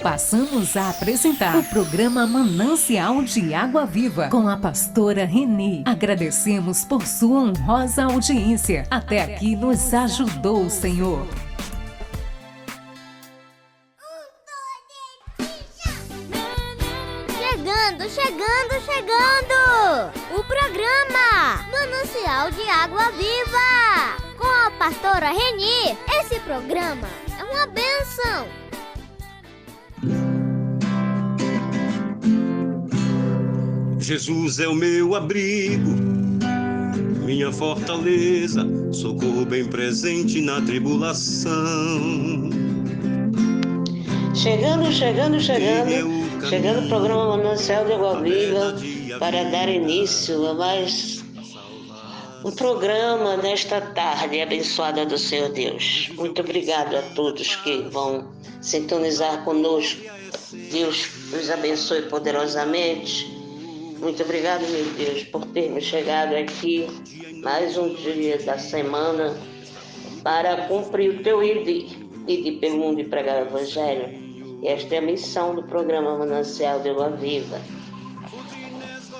Passamos a apresentar o programa Manancial de Água Viva com a pastora Renê. Agradecemos por sua honrosa audiência. Até aqui nos ajudou o Senhor. Chegando! O programa Manancial de Água Viva com a pastora Renê. Esse programa é uma bênção. Jesus é o meu abrigo, minha fortaleza, socorro bem presente na tribulação. Chegando o programa Manancial de Água Viva para dar início a mais um programa nesta tarde abençoada do Senhor Deus. Muito obrigado a todos que vão sintonizar conosco. Deus os abençoe poderosamente. Muito obrigado, meu Deus, por termos chegado aqui mais um dia da semana para cumprir o teu ir pelo mundo e pregar o Evangelho. Esta é a missão do programa Manancial de Água Viva.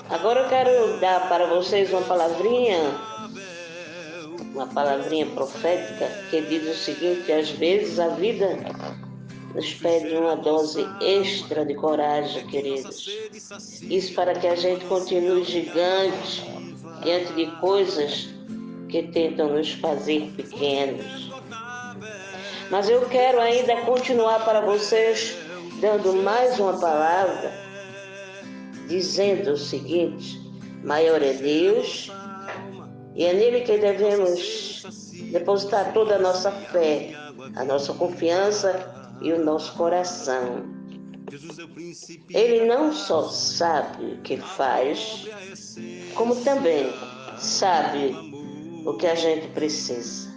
Agora eu quero dar para vocês uma palavrinha profética que diz o seguinte: às vezes a vida nos pede uma dose extra de coragem, queridos. Isso para que a gente continue gigante diante de coisas que tentam nos fazer pequenos. Mas eu quero ainda continuar para vocês dando mais uma palavra, dizendo o seguinte: maior é Deus, e é nele que devemos depositar toda a nossa fé, a nossa confiança e o nosso coração. Ele não só sabe o que faz, como também sabe o que a gente precisa.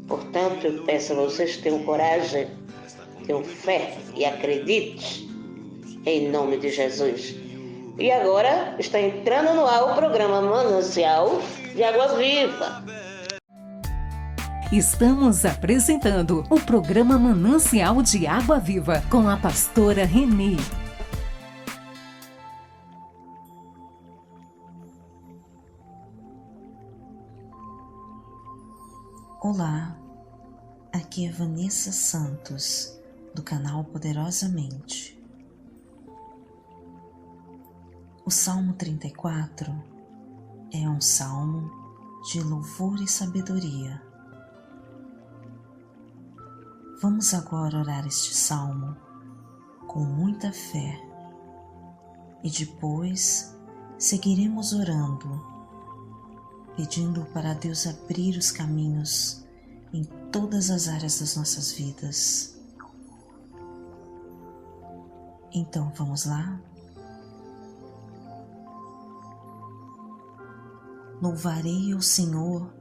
Portanto, eu peço a vocês que tenham coragem, tenham fé e acredite em nome de Jesus. E agora está entrando no ar o programa Manancial de Água Viva. Estamos apresentando o programa Manancial de Água Viva com a pastora Renê. Olá, aqui é Vanessa Santos, do canal Poderosamente. O Salmo 34 é um salmo de louvor e sabedoria. Vamos agora orar este salmo com muita fé e depois seguiremos orando, pedindo para Deus abrir os caminhos em todas as áreas das nossas vidas. Então vamos lá? Louvarei ao Senhor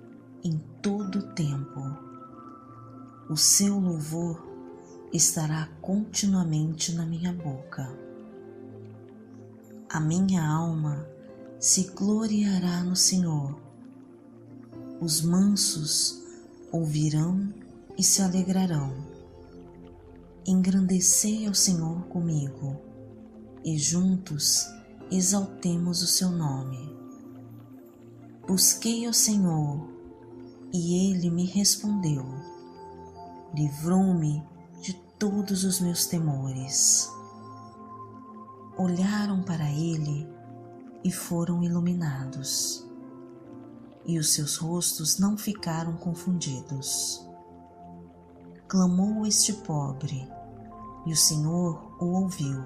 em todo o tempo. O seu louvor estará continuamente na minha boca. A minha alma se gloriará no Senhor. Os mansos ouvirão e se alegrarão. Engrandecei ao Senhor comigo, e juntos exaltemos o seu nome. Busquei ao Senhor, e Ele me respondeu. Livrou-me de todos os meus temores. Olharam para Ele e foram iluminados, e os seus rostos não ficaram confundidos. Clamou este pobre, e o Senhor o ouviu,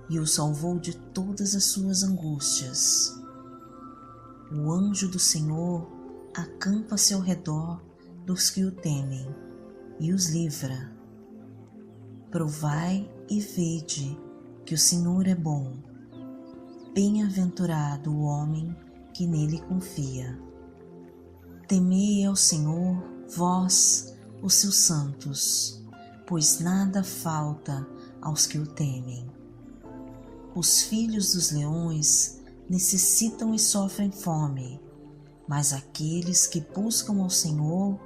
e o salvou de todas as suas angústias. O anjo do Senhor acampa-se ao redor dos que o temem, e os livra. Provai e vede que o Senhor é bom. Bem-aventurado o homem que nele confia. Temei ao Senhor, vós, os seus santos, pois nada falta aos que o temem. Os filhos dos leões necessitam e sofrem fome, mas aqueles que buscam ao Senhor,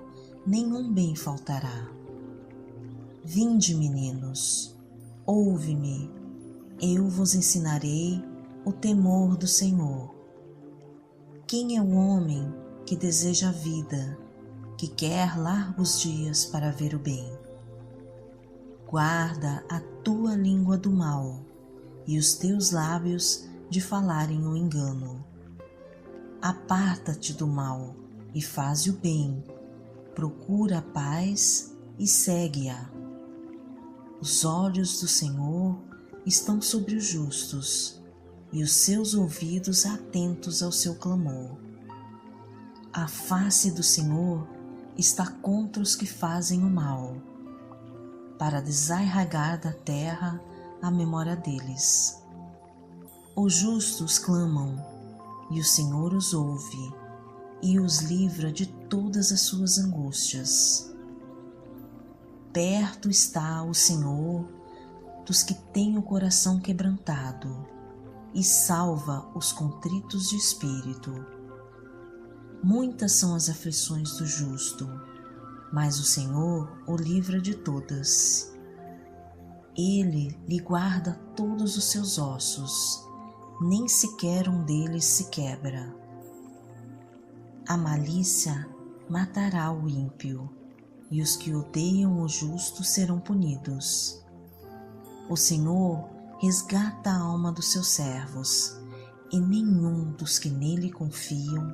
nenhum bem faltará. Vinde, meninos, Ouve-me, eu vos ensinarei o temor do Senhor. Quem é o homem que deseja a vida, que quer largos dias para ver o bem? Guarda a tua língua do mal e os teus lábios de falarem o engano. Aparta-te do mal e faze o bem, procura a paz e segue-a. Os olhos do Senhor estão sobre os justos e os seus ouvidos atentos ao seu clamor. A face do Senhor está contra os que fazem o mal, para desarraigar da terra a memória deles. Os justos clamam, e o Senhor os ouve, e os livra de todas as suas angústias. Perto está o Senhor dos que têm o coração quebrantado, e salva os contritos de espírito. Muitas são as aflições do justo, mas o Senhor o livra de todas. Ele lhe guarda todos os seus ossos, nem sequer um deles se quebra. A malícia matará o ímpio, e os que odeiam o justo serão punidos. O Senhor resgata a alma dos seus servos, e nenhum dos que nele confiam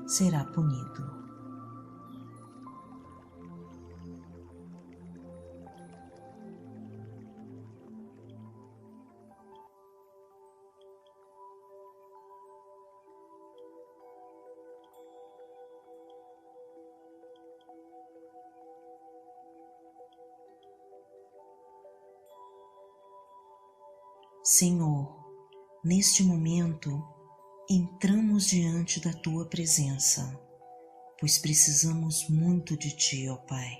será punido. Senhor, neste momento, entramos diante da Tua presença, pois precisamos muito de Ti, ó Pai.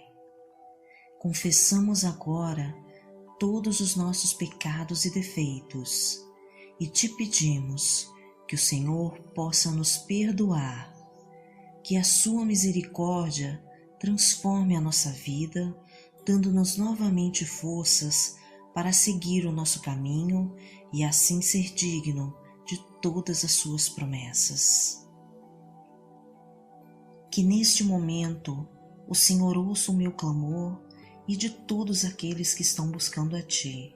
Confessamos agora todos os nossos pecados e defeitos e Te pedimos que o Senhor possa nos perdoar, que a Sua misericórdia transforme a nossa vida, dando-nos novamente forças para seguir o nosso caminho e assim ser digno de todas as suas promessas. Que neste momento o Senhor ouça o meu clamor e de todos aqueles que estão buscando a Ti.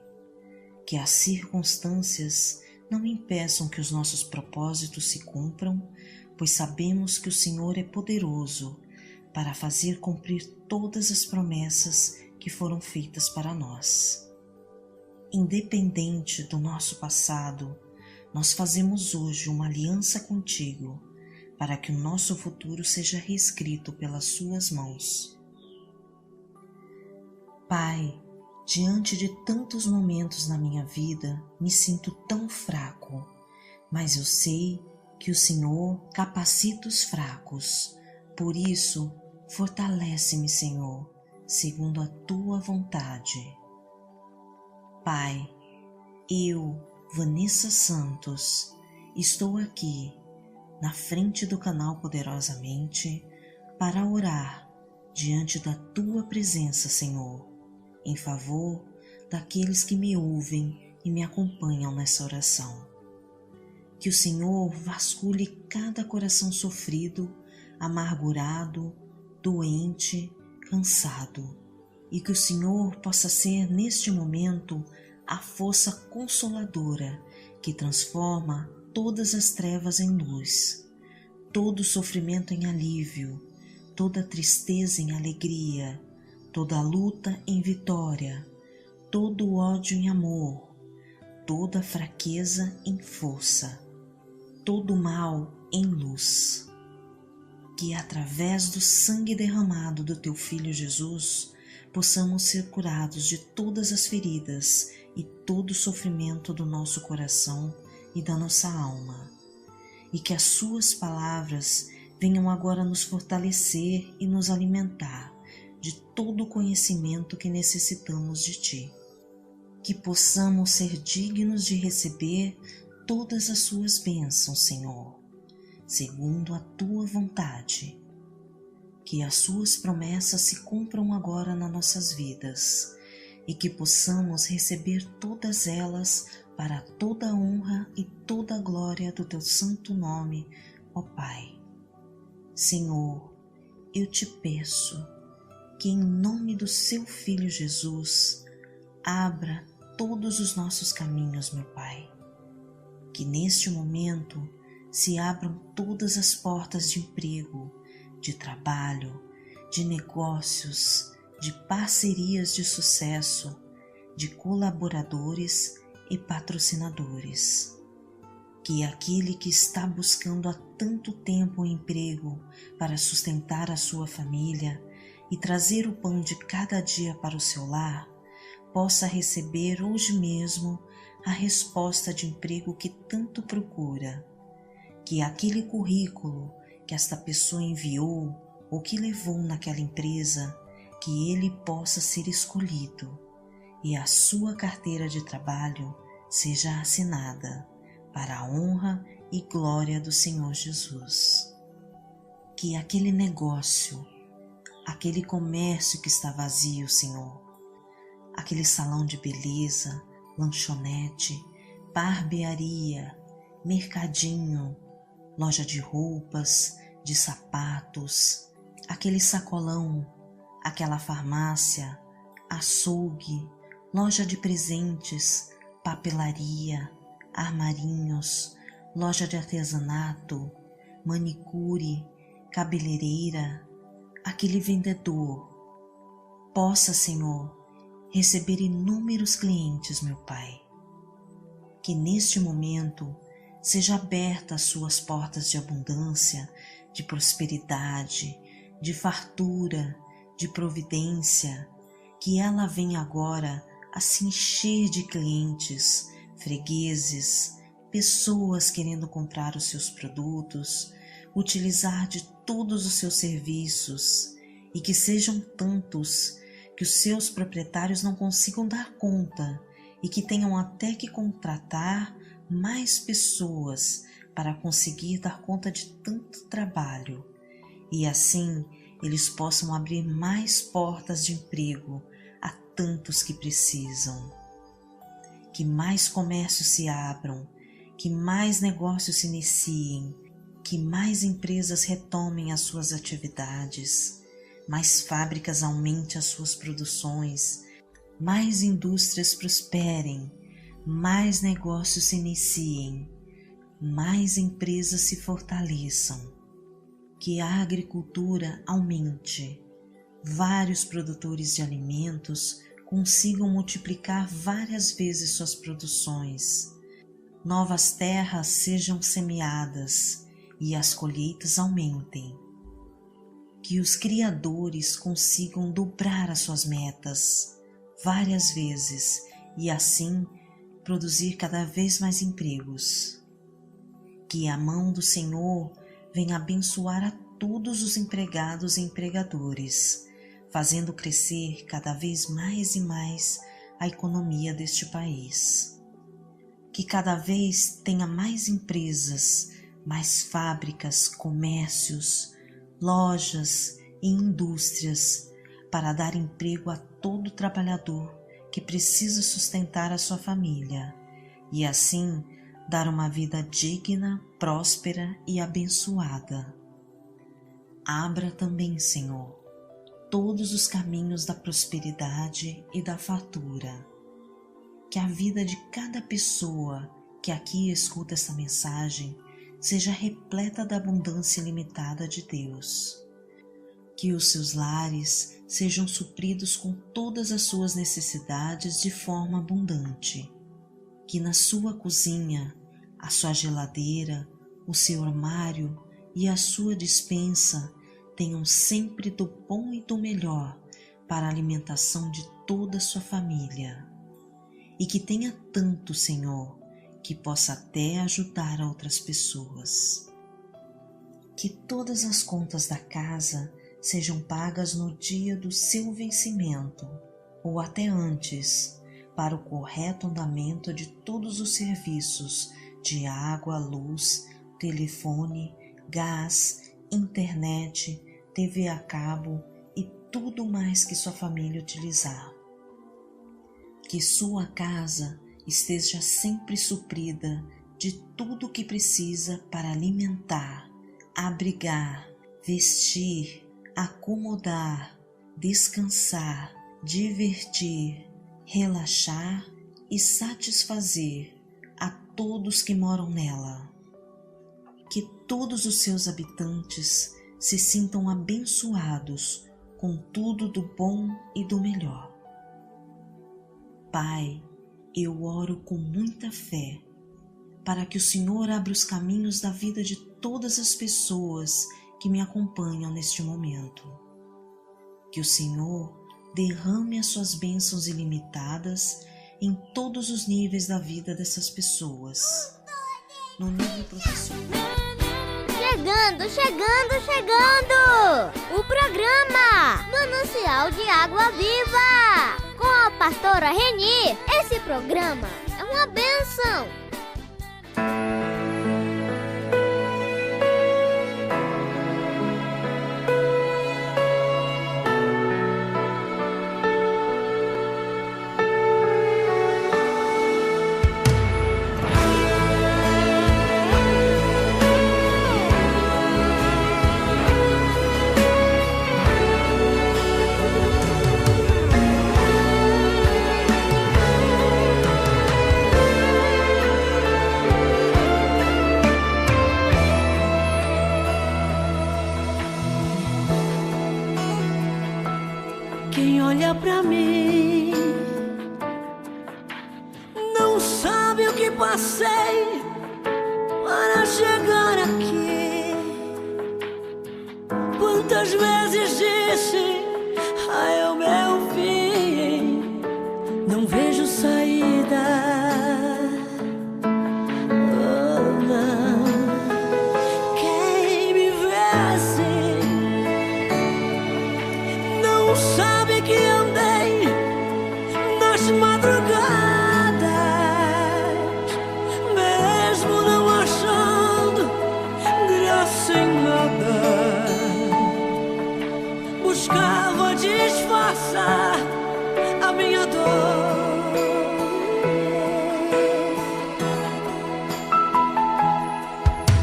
Que as circunstâncias não impeçam que os nossos propósitos se cumpram, pois sabemos que o Senhor é poderoso para fazer cumprir todas as promessas que foram feitas para nós. Independente do nosso passado, nós fazemos hoje uma aliança contigo para que o nosso futuro seja reescrito pelas Suas mãos. Pai, diante de tantos momentos na minha vida, me sinto tão fraco, mas eu sei que o Senhor capacita os fracos. Por isso, fortalece-me, Senhor, segundo a Tua vontade. Pai, eu, Vanessa Santos, estou aqui na frente do canal Poderosamente para orar diante da Tua presença, Senhor, em favor daqueles que me ouvem e me acompanham nessa oração. Que o Senhor vasculhe cada coração sofrido, amargurado, doente, cansado, e que o Senhor possa ser neste momento a força consoladora que transforma todas as trevas em luz, todo sofrimento em alívio, toda tristeza em alegria, toda luta em vitória, todo ódio em amor, toda fraqueza em força, todo mal em luz. Que através do sangue derramado do Teu Filho Jesus, possamos ser curados de todas as feridas e todo o sofrimento do nosso coração e da nossa alma, e que as Suas palavras venham agora nos fortalecer e nos alimentar de todo o conhecimento que necessitamos de Ti, que possamos ser dignos de receber todas as Suas bênçãos, Senhor, segundo a Tua vontade. Que as Suas promessas se cumpram agora nas nossas vidas, e que possamos receber todas elas para toda a honra e toda a glória do Teu santo nome, ó Pai. Senhor, eu te peço que em nome do Seu Filho Jesus, abra todos os nossos caminhos, meu Pai. Que neste momento se abram todas as portas de emprego, de trabalho, de negócios, de parcerias de sucesso, de colaboradores e patrocinadores. Que aquele que está buscando há tanto tempo um emprego para sustentar a sua família e trazer o pão de cada dia para o seu lar, possa receber hoje mesmo a resposta de emprego que tanto procura. Que aquele currículo que esta pessoa enviou ou que levou naquela empresa, que ele possa ser escolhido e a sua carteira de trabalho seja assinada para a honra e glória do Senhor Jesus. Que aquele negócio, aquele comércio que está vazio, Senhor, aquele salão de beleza, lanchonete, barbearia, mercadinho, loja de roupas, de sapatos, aquele sacolão, aquela farmácia, açougue, loja de presentes, papelaria, armarinhos, loja de artesanato, manicure, cabeleireira, aquele vendedor, possa, Senhor, receber inúmeros clientes, meu Pai. Que neste momento seja aberta as suas portas de abundância, de prosperidade, de fartura, de providência, que ela venha agora a se encher de clientes, fregueses, pessoas querendo comprar os seus produtos, utilizar de todos os seus serviços, e que sejam tantos que os seus proprietários não consigam dar conta e que tenham até que contratar mais pessoas para conseguir dar conta de tanto trabalho, e assim eles possam abrir mais portas de emprego a tantos que precisam. Que mais comércios se abram, que mais negócios se iniciem, que mais empresas retomem as suas atividades, mais fábricas aumentem as suas produções, mais indústrias prosperem, mais negócios se iniciem, mais empresas se fortaleçam, que a agricultura aumente, vários produtores de alimentos consigam multiplicar várias vezes suas produções, novas terras sejam semeadas e as colheitas aumentem, que os criadores consigam dobrar as suas metas várias vezes e assim produzir cada vez mais empregos. Que a mão do Senhor venha abençoar a todos os empregados e empregadores, fazendo crescer cada vez mais e mais a economia deste país. Que cada vez tenha mais empresas, mais fábricas, comércios, lojas e indústrias para dar emprego a todo trabalhador que precisa sustentar a sua família e assim dar uma vida digna, próspera e abençoada. Abra também, Senhor, todos os caminhos da prosperidade e da fartura. Que a vida de cada pessoa que aqui escuta esta mensagem seja repleta da abundância ilimitada de Deus. Que os seus lares sejam supridos com todas as suas necessidades de forma abundante. Que na sua cozinha, a sua geladeira, o seu armário e a sua despensa tenham sempre do bom e do melhor para a alimentação de toda a sua família. E que tenha tanto, Senhor, que possa até ajudar a outras pessoas. Que todas as contas da casa sejam pagas no dia do seu vencimento, ou até antes, para o correto andamento de todos os serviços de água, luz, telefone, gás, internet, TV a cabo e tudo mais que sua família utilizar. Que sua casa esteja sempre suprida de tudo o que precisa para alimentar, abrigar, vestir, acomodar, descansar, divertir, relaxar e satisfazer a todos que moram nela. Que todos os seus habitantes se sintam abençoados com tudo do bom e do melhor. Pai, eu oro com muita fé para que o Senhor abra os caminhos da vida de todas as pessoas que me acompanham neste momento. Que o Senhor derrame as suas bênçãos ilimitadas em todos os níveis da vida dessas pessoas. No nível profissional. Chegando! O programa Manancial de Água Viva, com a pastora Reni. Esse programa é uma bênção. Quem olha pra mim não sabe o que passei para chegar aqui. Quantas vezes disse, é o meu fim, não vejo saída. Oh, não. Quem me vê assim não sabe que andei nas madrugadas, mesmo não achando graça em nada. Buscava disfarçar a minha dor.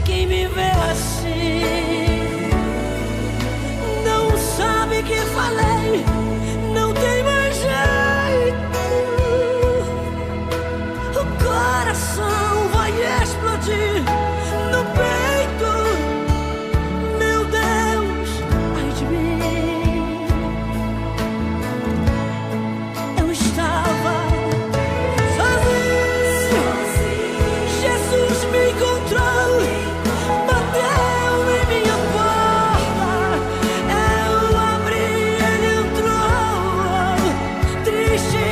Quem me vê assim não sabe que falei, não tem mais jeito. O coração vai explodir no peito. Meu Deus, ai de mim. Eu estava sozinho. Jesus me encontrou, bateu em minha porta. Eu abri, ele entrou, triste,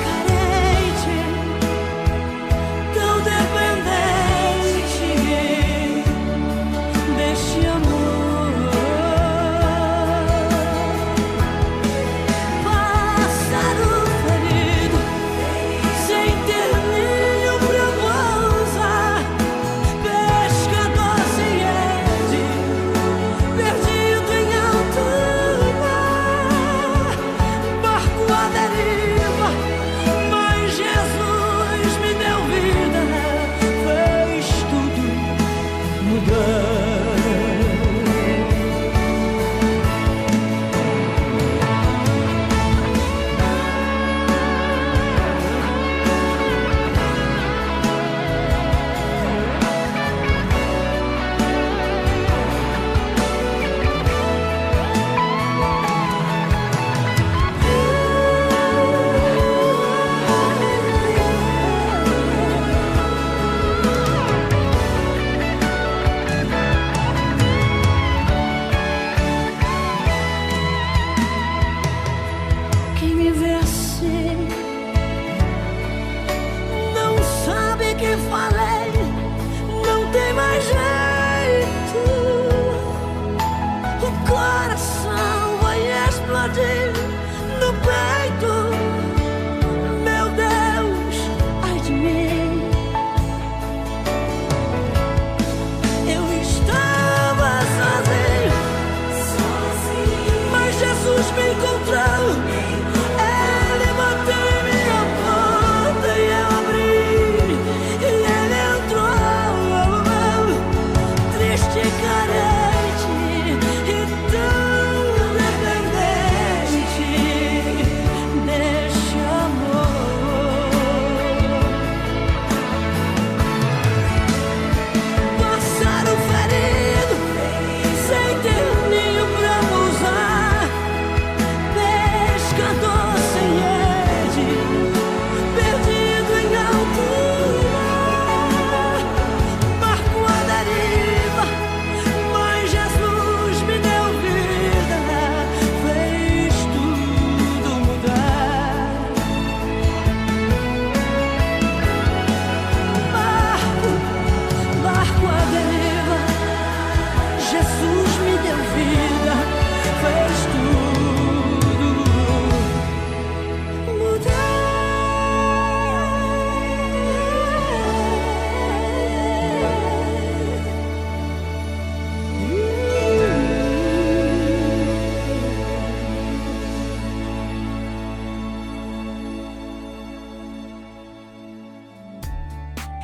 carente, tão dependente deste amor. Pássaro ferido, sem ter ninho pra pousar, pescador sem rede, perdido em alto mar, barco à deriva, mas Jesus me deu vida, fez tudo mudar. Quem me vê assim não sabe que falei, não tem mais jeito. O coração vai explodir no peito. Meu Deus, ai de mim. Eu estava sozinho, mas Jesus me encontrou. Ele bateu em minha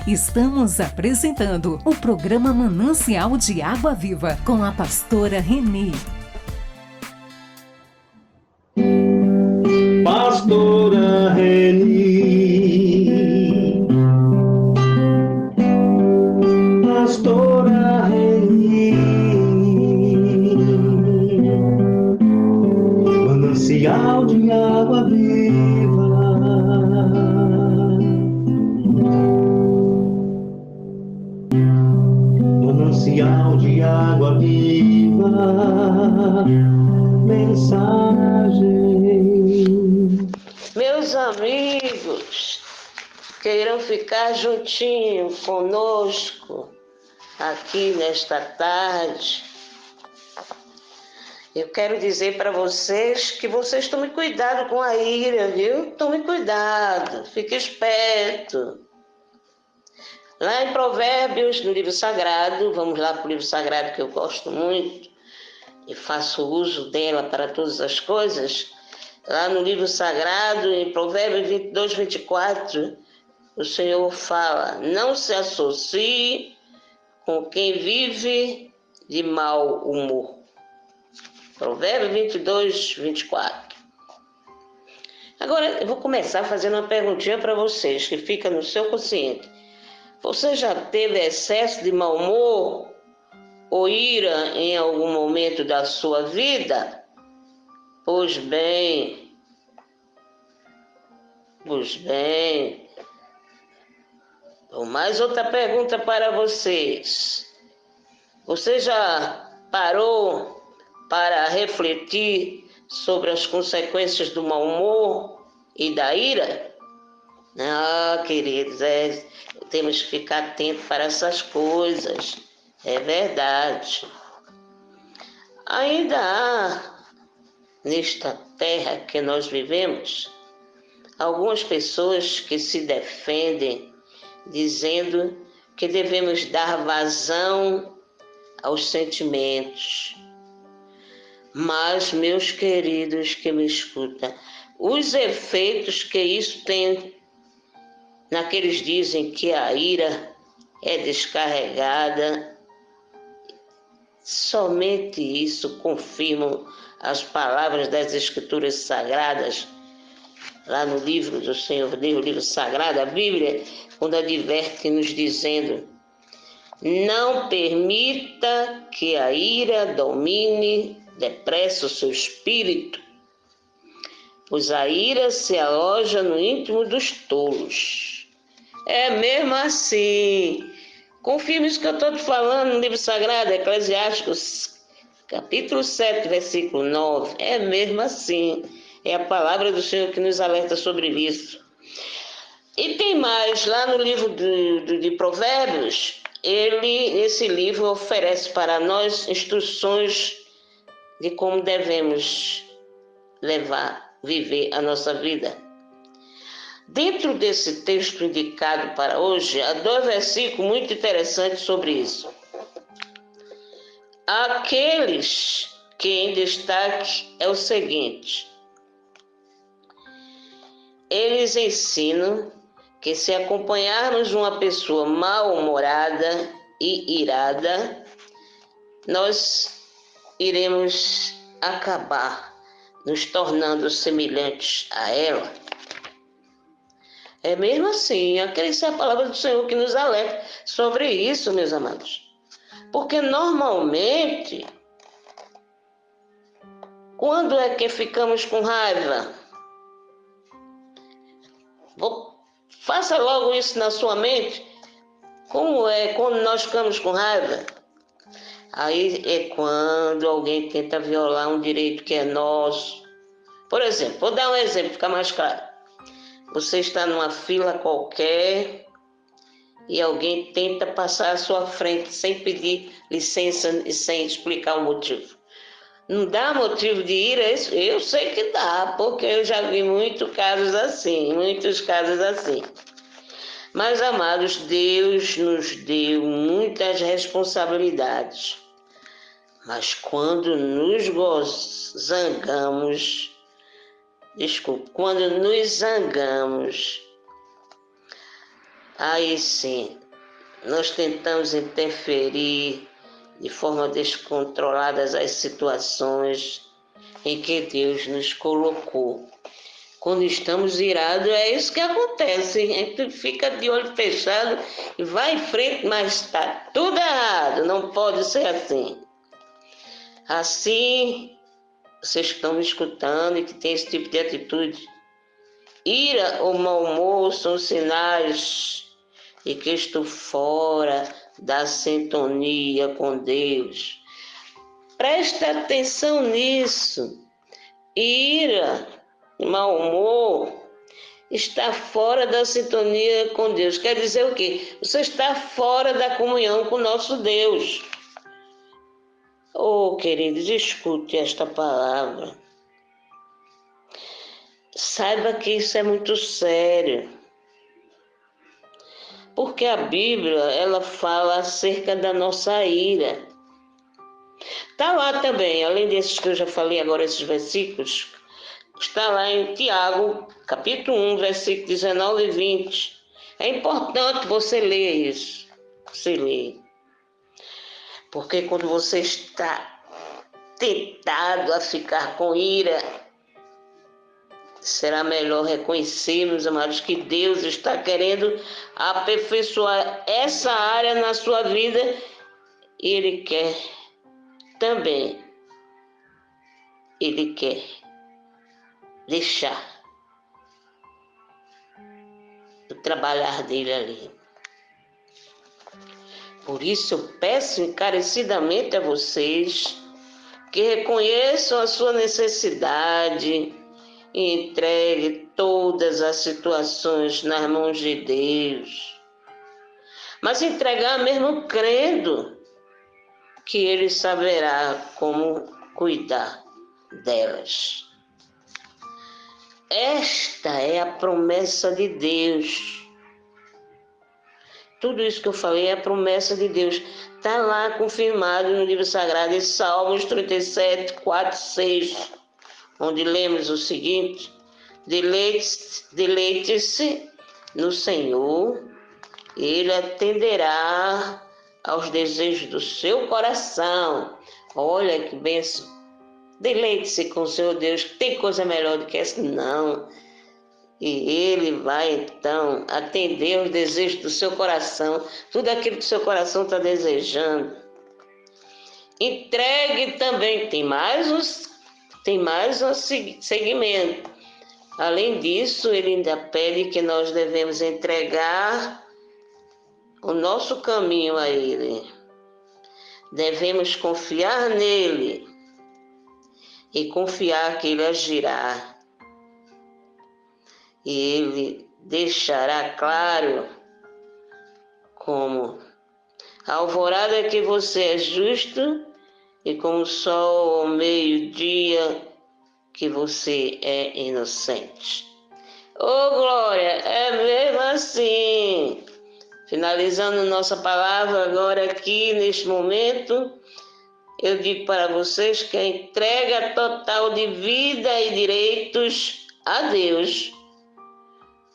Estamos apresentando o programa Manancial de Água Viva com a pastora Renê. Pastora Reni, Pastora Reni, manancial de água viva. Manancial de água viva, mensagem. Meus amigos, queiram ficar juntinho conosco aqui nesta tarde. Eu quero dizer para vocês que vocês tomem cuidado com a ira, viu? Tomem cuidado, fique esperto. Lá em Provérbios, no livro sagrado, vamos lá para o livro sagrado que eu gosto muito e faço uso dela para todas as coisas. Lá no livro sagrado, em Provérbios 22, 24, o Senhor fala: não se associe com quem vive de mau humor. Provérbios 22, 24. Agora, eu vou começar fazendo uma perguntinha para vocês, que fica no seu consciente. Você já teve excesso de mau humor ou ira em algum momento da sua vida? Pois bem. Mais outra pergunta para vocês. Você já parou para refletir sobre as consequências do mau humor e da ira? Queridos, temos que ficar atentos para essas coisas. É verdade. Ainda há, nesta terra que nós vivemos, algumas pessoas que se defendem dizendo que devemos dar vazão aos sentimentos. Mas, meus queridos que me escutam, os efeitos que isso tem naqueles dizem que a ira é descarregada, somente isso confirmam as palavras das Escrituras Sagradas, lá no livro do Senhor Deus, o livro sagrado, a Bíblia, quando adverte nos dizendo: não permita que a ira domine depressa o seu espírito, pois a ira se aloja no íntimo dos tolos. É mesmo assim. Confirme isso que eu estou te falando no livro sagrado, Eclesiásticos, capítulo 7, versículo 9. É mesmo assim. É a palavra do Senhor que nos alerta sobre isso. E tem mais, lá no livro de Provérbios, esse livro oferece para nós instruções de como devemos viver a nossa vida. Dentro desse texto indicado para hoje, há 2 versículos muito interessantes sobre isso. Aqueles que em destaque é o seguinte: eles ensinam que se acompanharmos uma pessoa mal-humorada e irada, nós iremos acabar nos tornando semelhantes a ela. É mesmo assim, essa é a palavra do Senhor que nos alerta sobre isso, meus amados. Porque normalmente, quando é que ficamos com raiva? Faça logo isso na sua mente. Como é quando nós ficamos com raiva? Aí é quando alguém tenta violar um direito que é nosso. Por exemplo, vou dar um exemplo, ficar mais claro. Você está numa fila qualquer e alguém tenta passar à sua frente sem pedir licença e sem explicar o motivo. Não dá motivo de ira? Eu sei que dá, porque eu já vi muitos casos assim. Mas, amados, Deus nos deu muitas responsabilidades. Mas quando nos zangamos, aí sim, nós tentamos interferir de forma descontrolada as situações em que Deus nos colocou. Quando estamos irados, é isso que acontece. A gente fica de olho fechado e vai em frente, mas está tudo errado. Não pode ser assim. Assim, vocês que estão me escutando e que tem esse tipo de atitude, ira ou mau humor são sinais de que estou fora da sintonia com Deus. Presta atenção nisso. Ira, mau humor, está fora da sintonia com Deus. Quer dizer o quê? Você está fora da comunhão com o nosso Deus. Oh, queridos, escute esta palavra. Saiba que isso é muito sério. Porque a Bíblia, ela fala acerca da nossa ira. Está lá também, além desses que eu já falei agora, esses versículos, está lá em Tiago, capítulo 1, versículo 19 e 20. É importante você ler isso. Você lê. Porque quando você está tentado a ficar com ira, será melhor reconhecer, meus amados, que Deus está querendo aperfeiçoar essa área na sua vida e Ele quer também. Ele quer deixar o trabalhar dele ali. Por isso eu peço encarecidamente a vocês que reconheçam a sua necessidade e entregue todas as situações nas mãos de Deus. Mas entregar mesmo crendo que Ele saberá como cuidar delas. Esta é a promessa de Deus. Tudo isso que eu falei é a promessa de Deus. Está lá confirmado no livro sagrado, em Salmos 37, 4, 6, onde lemos o seguinte: deleite-se no Senhor, Ele atenderá aos desejos do seu coração. Olha que bênção. Deleite-se com o seu Deus. Tem coisa melhor do que essa? Não. E Ele vai, então, atender os desejos do seu coração. Tudo aquilo que o seu coração está desejando. Entregue também. Tem mais um segmento. Além disso, Ele ainda pede que nós devemos entregar o nosso caminho a Ele. Devemos confiar nele e confiar que Ele agirá. E Ele deixará claro como a alvorada que você é justo e como o sol ao meio-dia que você é inocente. Oh, glória! É mesmo assim. Finalizando nossa palavra agora aqui, neste momento, eu digo para vocês que a entrega total de vida e direitos a Deus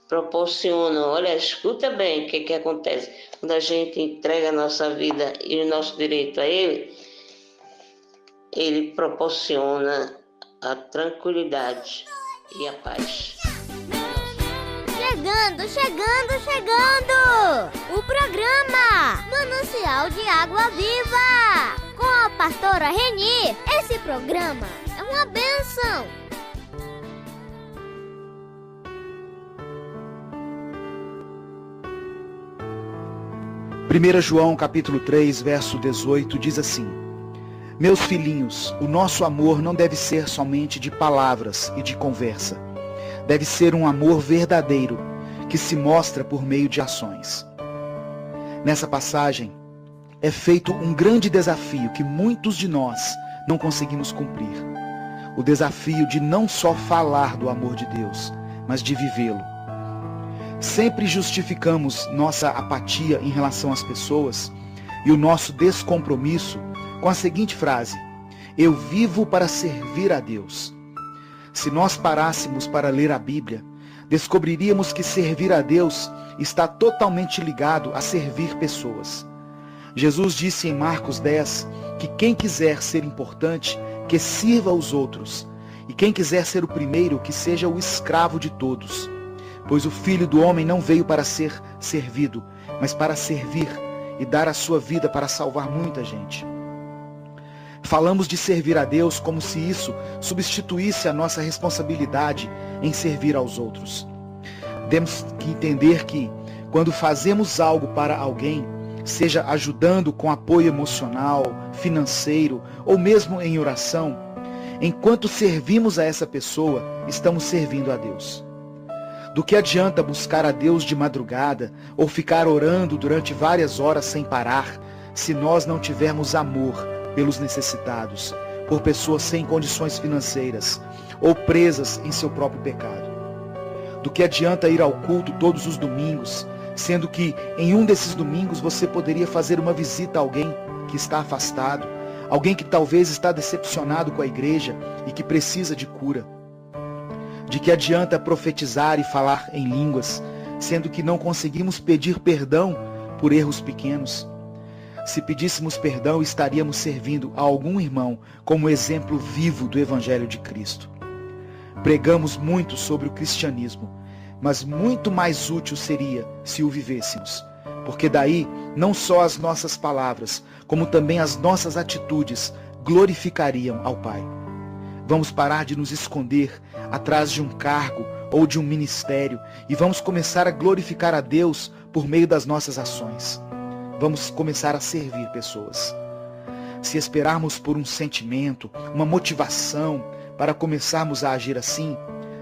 proporciona, olha, escuta bem o que acontece. Quando a gente entrega a nossa vida e o nosso direito a Ele, Ele proporciona a tranquilidade e a paz. Chegando! O programa Manancial de Água Viva com a pastora Reni. Esse programa é uma bênção. Primeira João capítulo 3, verso 18 diz assim: Meus filhinhos, o nosso amor não deve ser somente de palavras e de conversa. Deve ser um amor verdadeiro, que se mostra por meio de ações. Nessa passagem, é feito um grande desafio que muitos de nós não conseguimos cumprir. O desafio de não só falar do amor de Deus, mas de vivê-lo. Sempre justificamos nossa apatia em relação às pessoas e o nosso descompromisso com a seguinte frase: eu vivo para servir a Deus. Se nós parássemos para ler a Bíblia, descobriríamos que servir a Deus está totalmente ligado a servir pessoas. Jesus disse em Marcos 10 que quem quiser ser importante, que sirva aos outros, e quem quiser ser o primeiro, que seja o escravo de todos. Pois o Filho do Homem não veio para ser servido, mas para servir e dar a sua vida para salvar muita gente. Falamos de servir a Deus como se isso substituísse a nossa responsabilidade em servir aos outros. Temos que entender que, quando fazemos algo para alguém, seja ajudando com apoio emocional, financeiro ou mesmo em oração, enquanto servimos a essa pessoa, estamos servindo a Deus. Do que adianta buscar a Deus de madrugada ou ficar orando durante várias horas sem parar, se nós não tivermos amor pelos necessitados, por pessoas sem condições financeiras ou presas em seu próprio pecado? Do que adianta ir ao culto todos os domingos, sendo que em um desses domingos você poderia fazer uma visita a alguém que está afastado, alguém que talvez está decepcionado com a igreja e que precisa de cura? De que adianta profetizar e falar em línguas, sendo que não conseguimos pedir perdão por erros pequenos? Se pedíssemos perdão, estaríamos servindo a algum irmão como exemplo vivo do Evangelho de Cristo. Pregamos muito sobre o cristianismo, mas muito mais útil seria se o vivêssemos, porque daí não só as nossas palavras, como também as nossas atitudes glorificariam ao Pai. Vamos parar de nos esconder atrás de um cargo ou de um ministério e vamos começar a glorificar a Deus por meio das nossas ações. Vamos começar a servir pessoas. Se esperarmos por um sentimento, uma motivação para começarmos a agir assim,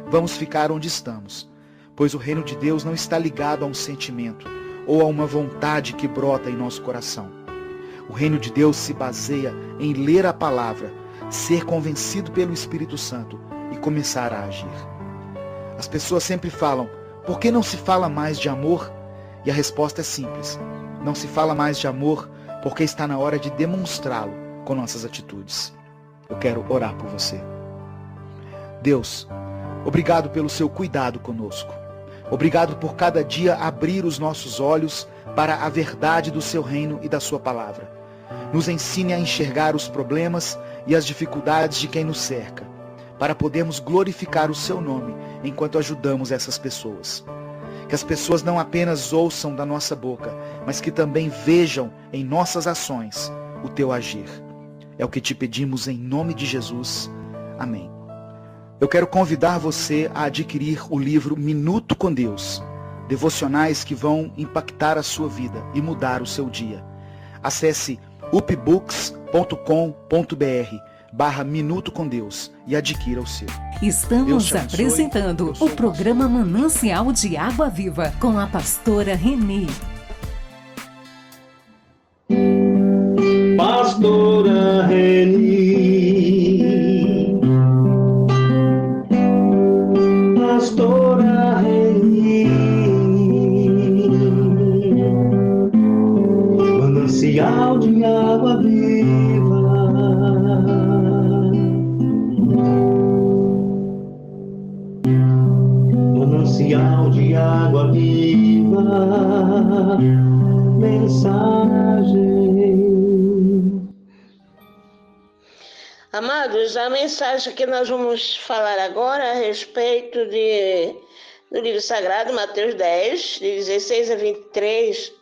vamos ficar onde estamos, pois o reino de Deus não está ligado a um sentimento ou a uma vontade que brota em nosso coração. O reino de Deus se baseia em ler a palavra, ser convencido pelo Espírito Santo e começar a agir. As pessoas sempre falam: por que não se fala mais de amor? E a resposta é simples: não se fala mais de amor porque está na hora de demonstrá-lo com nossas atitudes. Eu quero orar por você. Deus, obrigado pelo seu cuidado conosco. Obrigado por cada dia abrir os nossos olhos para a verdade do seu reino e da sua palavra. Nos ensine a enxergar os problemas e as dificuldades de quem nos cerca, para podermos glorificar o seu nome enquanto ajudamos essas pessoas. Que as pessoas não apenas ouçam da nossa boca, mas que também vejam em nossas ações o teu agir. É o que te pedimos em nome de Jesus. Amém. Eu quero convidar você a adquirir o livro Minuto com Deus, devocionais que vão impactar a sua vida e mudar o seu dia. Acesse upbooks.com.br/Minuto com Deus e adquira o seu. Estamos apresentando o programa Manancial de Água Viva com a pastora Renê. Pastora Renê, pastora Renê, manancial de água viva. Manancial de água viva, mensagem. Amados, a mensagem que nós vamos falar agora é a respeito do livro sagrado, Mateus 10, de 16 a 23.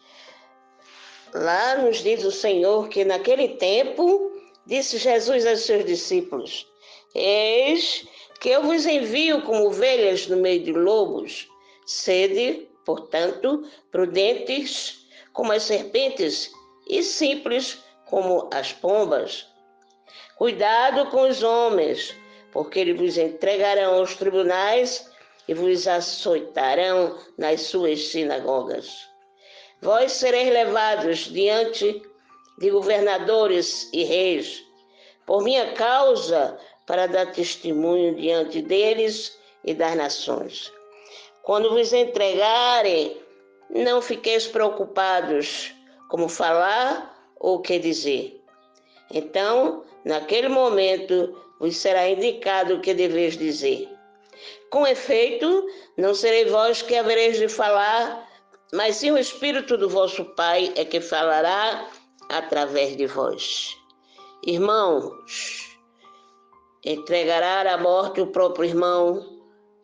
Lá nos diz o Senhor que naquele tempo disse Jesus aos seus discípulos: eis que eu vos envio como ovelhas no meio de lobos. Sede, portanto, prudentes como as serpentes e simples como as pombas. Cuidado com os homens, porque eles vos entregarão aos tribunais e vos açoitarão nas suas sinagogas. Vós sereis levados diante de governadores e reis, por minha causa, para dar testemunho diante deles e das nações. Quando vos entregarem, não fiqueis preocupados como falar ou o que dizer. Então, naquele momento, vos será indicado o que deveis dizer. Com efeito, não serei vós que havereis de falar, mas sim o Espírito do vosso Pai é que falará através de vós. Irmãos, entregará à morte o próprio irmão,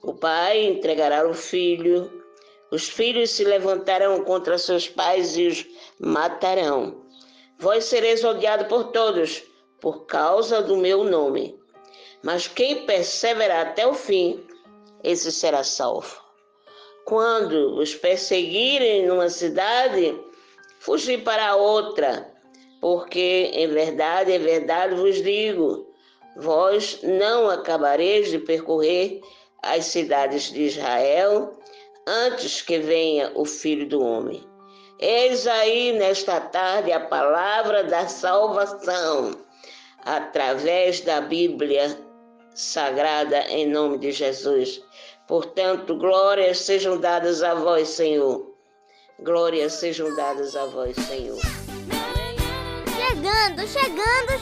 o pai entregará o filho, os filhos se levantarão contra seus pais e os matarão. Vós sereis odiados por todos, por causa do meu nome. Mas quem perseverar até o fim, esse será salvo. Quando os perseguirem numa cidade, fugi para outra, porque em verdade vos digo, vós não acabareis de percorrer as cidades de Israel antes que venha o Filho do Homem. Eis aí nesta tarde a palavra da salvação, através da Bíblia Sagrada, em nome de Jesus. Portanto, glórias sejam dadas a vós, Senhor. Glórias sejam dadas a vós, Senhor.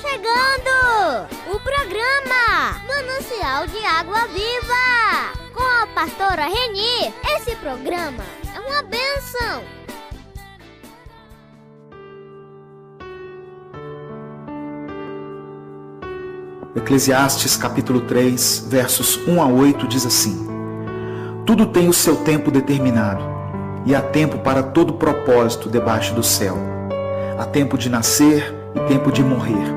Chegando! O programa Manancial de Água Viva, com a pastora Reni. Esse programa é uma bênção. Eclesiastes capítulo 3, versos 1 a 8 diz assim: Tudo tem o seu tempo determinado, e há tempo para todo propósito debaixo do céu. Há tempo de nascer e tempo de morrer,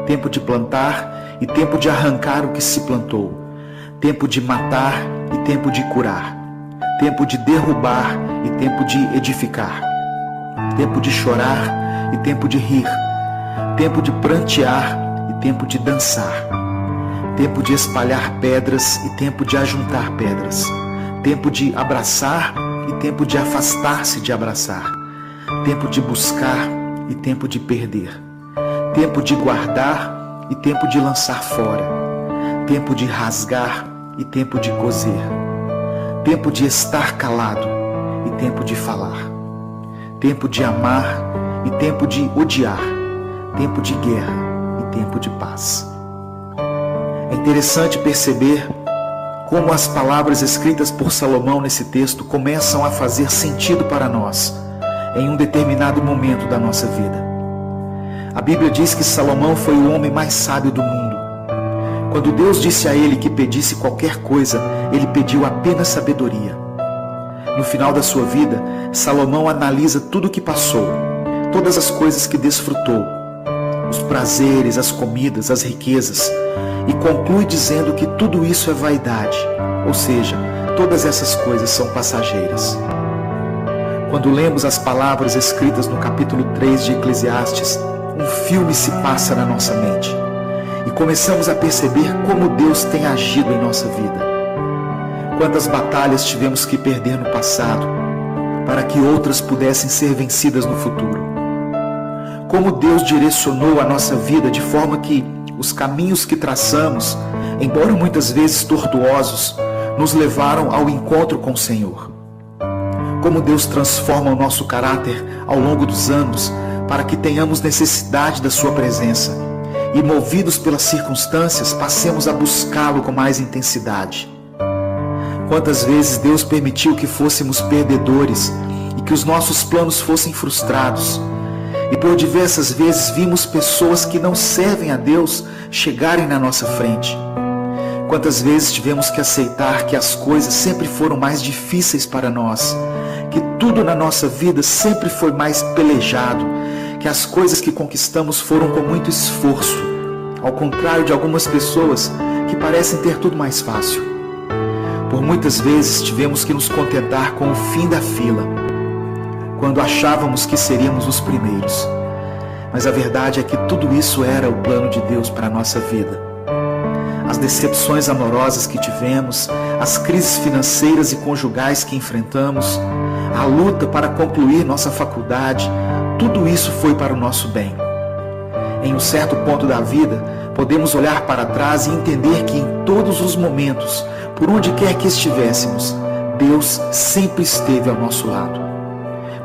tempo de plantar e tempo de arrancar o que se plantou, tempo de matar e tempo de curar, tempo de derrubar e tempo de edificar, tempo de chorar e tempo de rir, tempo de prantear e tempo de dançar, tempo de espalhar pedras e tempo de ajuntar pedras, tempo de abraçar e tempo de afastar-se de abraçar, tempo de buscar e tempo de perder, tempo de guardar e tempo de lançar fora, tempo de rasgar e tempo de coser, tempo de estar calado e tempo de falar, tempo de amar e tempo de odiar, tempo de guerra e tempo de paz. É interessante perceber como as palavras escritas por Salomão nesse texto começam a fazer sentido para nós em um determinado momento da nossa vida. A Bíblia diz que Salomão foi o homem mais sábio do mundo. Quando Deus disse a ele que pedisse qualquer coisa, ele pediu apenas sabedoria. No final da sua vida, Salomão analisa tudo o que passou, todas as coisas que desfrutou, os prazeres, as comidas, as riquezas, e conclui dizendo que tudo isso é vaidade, ou seja, todas essas coisas são passageiras. Quando lemos as palavras escritas no capítulo 3 de Eclesiastes, um filme se passa na nossa mente e começamos a perceber como Deus tem agido em nossa vida. Quantas batalhas tivemos que perder no passado para que outras pudessem ser vencidas no futuro. Como Deus direcionou a nossa vida de forma que os caminhos que traçamos, embora muitas vezes tortuosos, nos levaram ao encontro com o Senhor. Como Deus transforma o nosso caráter ao longo dos anos para que tenhamos necessidade da sua presença e, movidos pelas circunstâncias, passemos a buscá-lo com mais intensidade. Quantas vezes Deus permitiu que fôssemos perdedores e que os nossos planos fossem frustrados, e por diversas vezes vimos pessoas que não servem a Deus chegarem na nossa frente. Quantas vezes tivemos que aceitar que as coisas sempre foram mais difíceis para nós, que tudo na nossa vida sempre foi mais pelejado, que as coisas que conquistamos foram com muito esforço, ao contrário de algumas pessoas que parecem ter tudo mais fácil. Por muitas vezes tivemos que nos contentar com o fim da fila, quando achávamos que seríamos os primeiros. Mas a verdade é que tudo isso era o plano de Deus para a nossa vida. As decepções amorosas que tivemos, as crises financeiras e conjugais que enfrentamos, a luta para concluir nossa faculdade, tudo isso foi para o nosso bem. Em um certo ponto da vida, podemos olhar para trás e entender que em todos os momentos, por onde quer que estivéssemos, Deus sempre esteve ao nosso lado.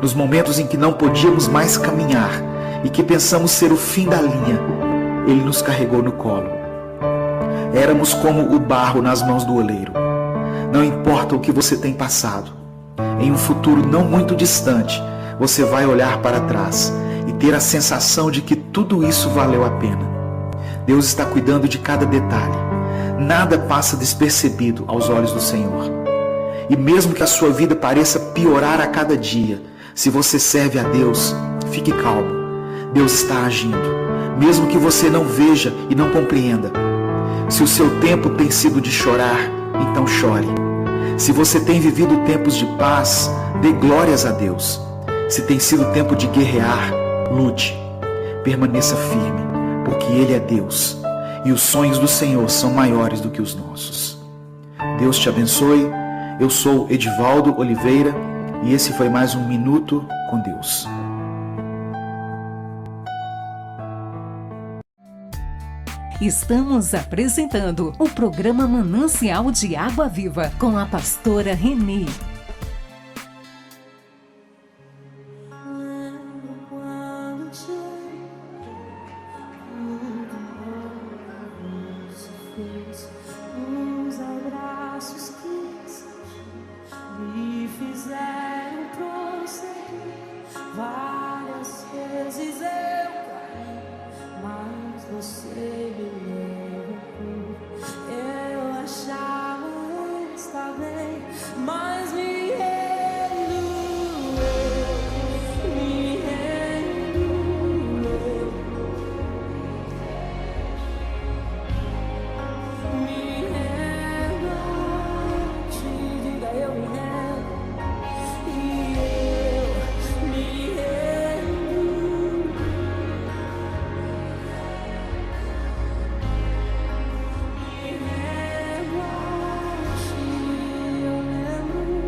Nos momentos em que não podíamos mais caminhar e que pensamos ser o fim da linha, Ele nos carregou no colo. Éramos como o barro nas mãos do oleiro. Não importa o que você tem passado, em um futuro não muito distante, você vai olhar para trás e ter a sensação de que tudo isso valeu a pena. Deus está cuidando de cada detalhe. Nada passa despercebido aos olhos do Senhor. E mesmo que a sua vida pareça piorar a cada dia, se você serve a Deus, fique calmo. Deus está agindo, mesmo que você não veja e não compreenda. Se o seu tempo tem sido de chorar, então chore. Se você tem vivido tempos de paz, dê glórias a Deus. Se tem sido tempo de guerrear, lute. Permaneça firme, porque Ele é Deus e os sonhos do Senhor são maiores do que os nossos. Deus te abençoe. Eu sou Edivaldo Oliveira e esse foi mais um Minuto com Deus. Estamos apresentando o programa Manancial de Água Viva com a pastora Renê. Os abraços que me fizeram prosseguir. Várias vezes eu caí, mas você me levantou. Eu achava estar bem, mas me rendo, me rendo. Me rendo, te diga eu me rendo, e eu me rendo. Me rendo, eu lembro.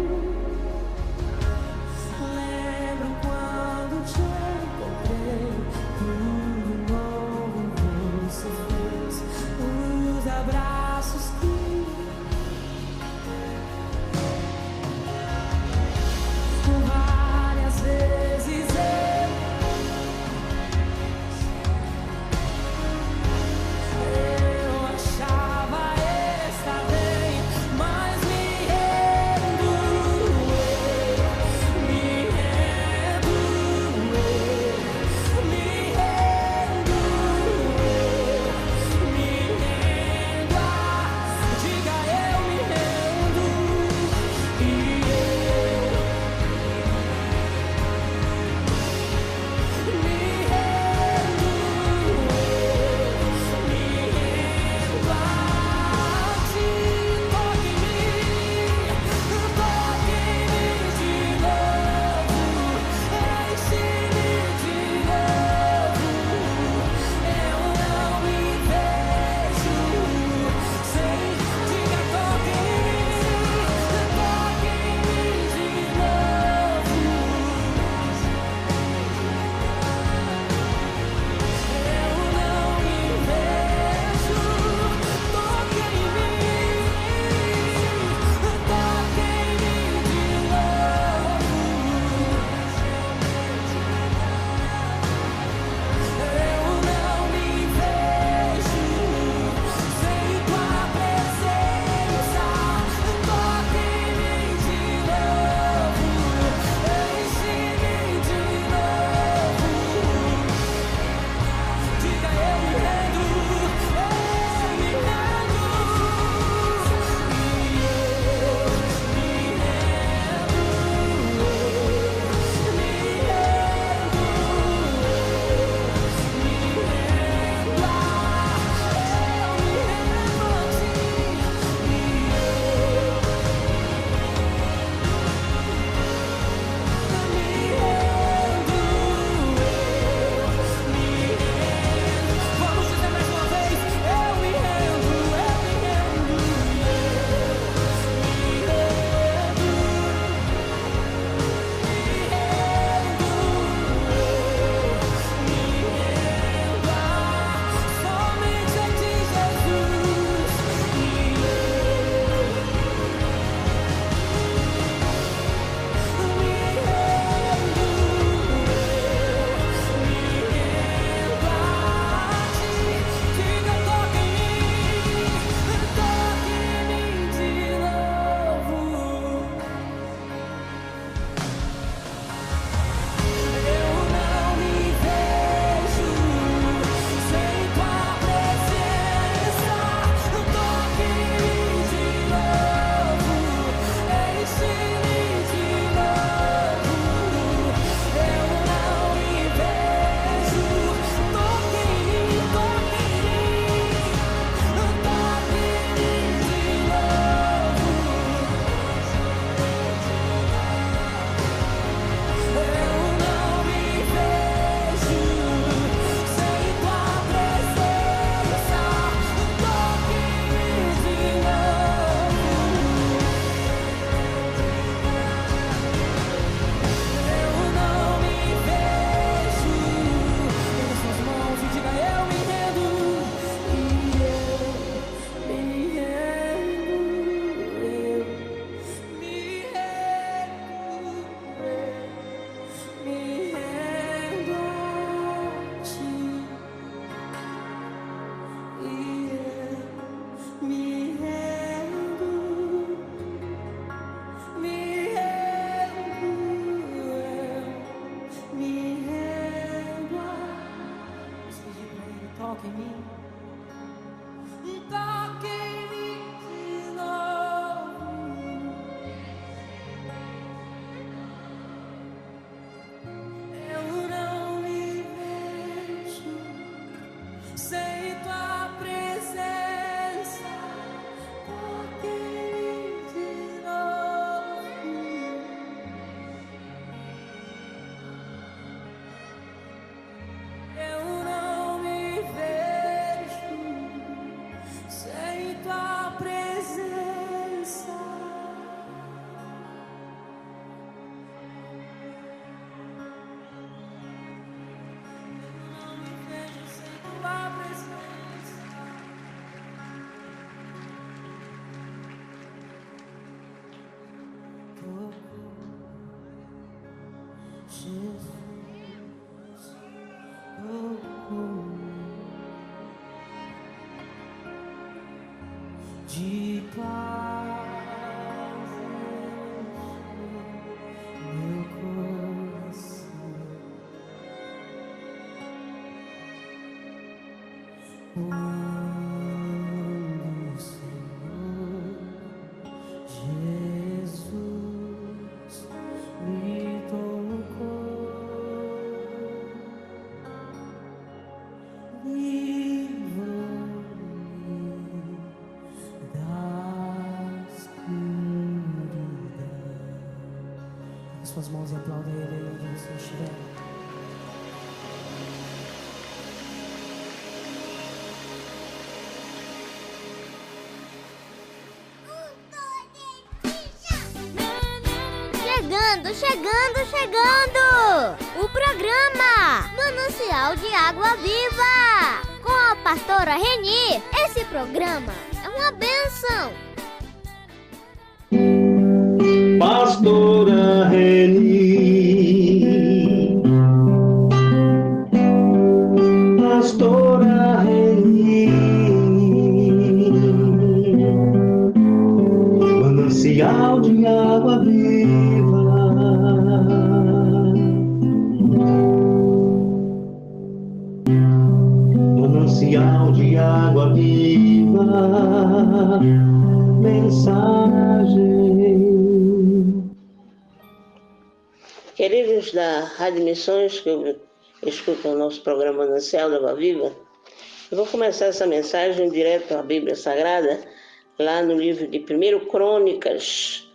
paz enche meu coração. Quando o Senhor Jesus me tocou, livrou-me da escuridão. As suas mãos e aplauda Ele aí onde você estiver. Chegando! O programa Manancial de Água Viva com a pastora Reni. Esse programa é uma bênção. Pastora Reni, Pastora Reni, manancial de água viva, manancial de água viva, mensagem. Queridos da Rádio Missões, que escutam o nosso programa Manancial da Água Viva, eu vou começar essa mensagem direto à Bíblia Sagrada, lá no livro de 1 Crônicas,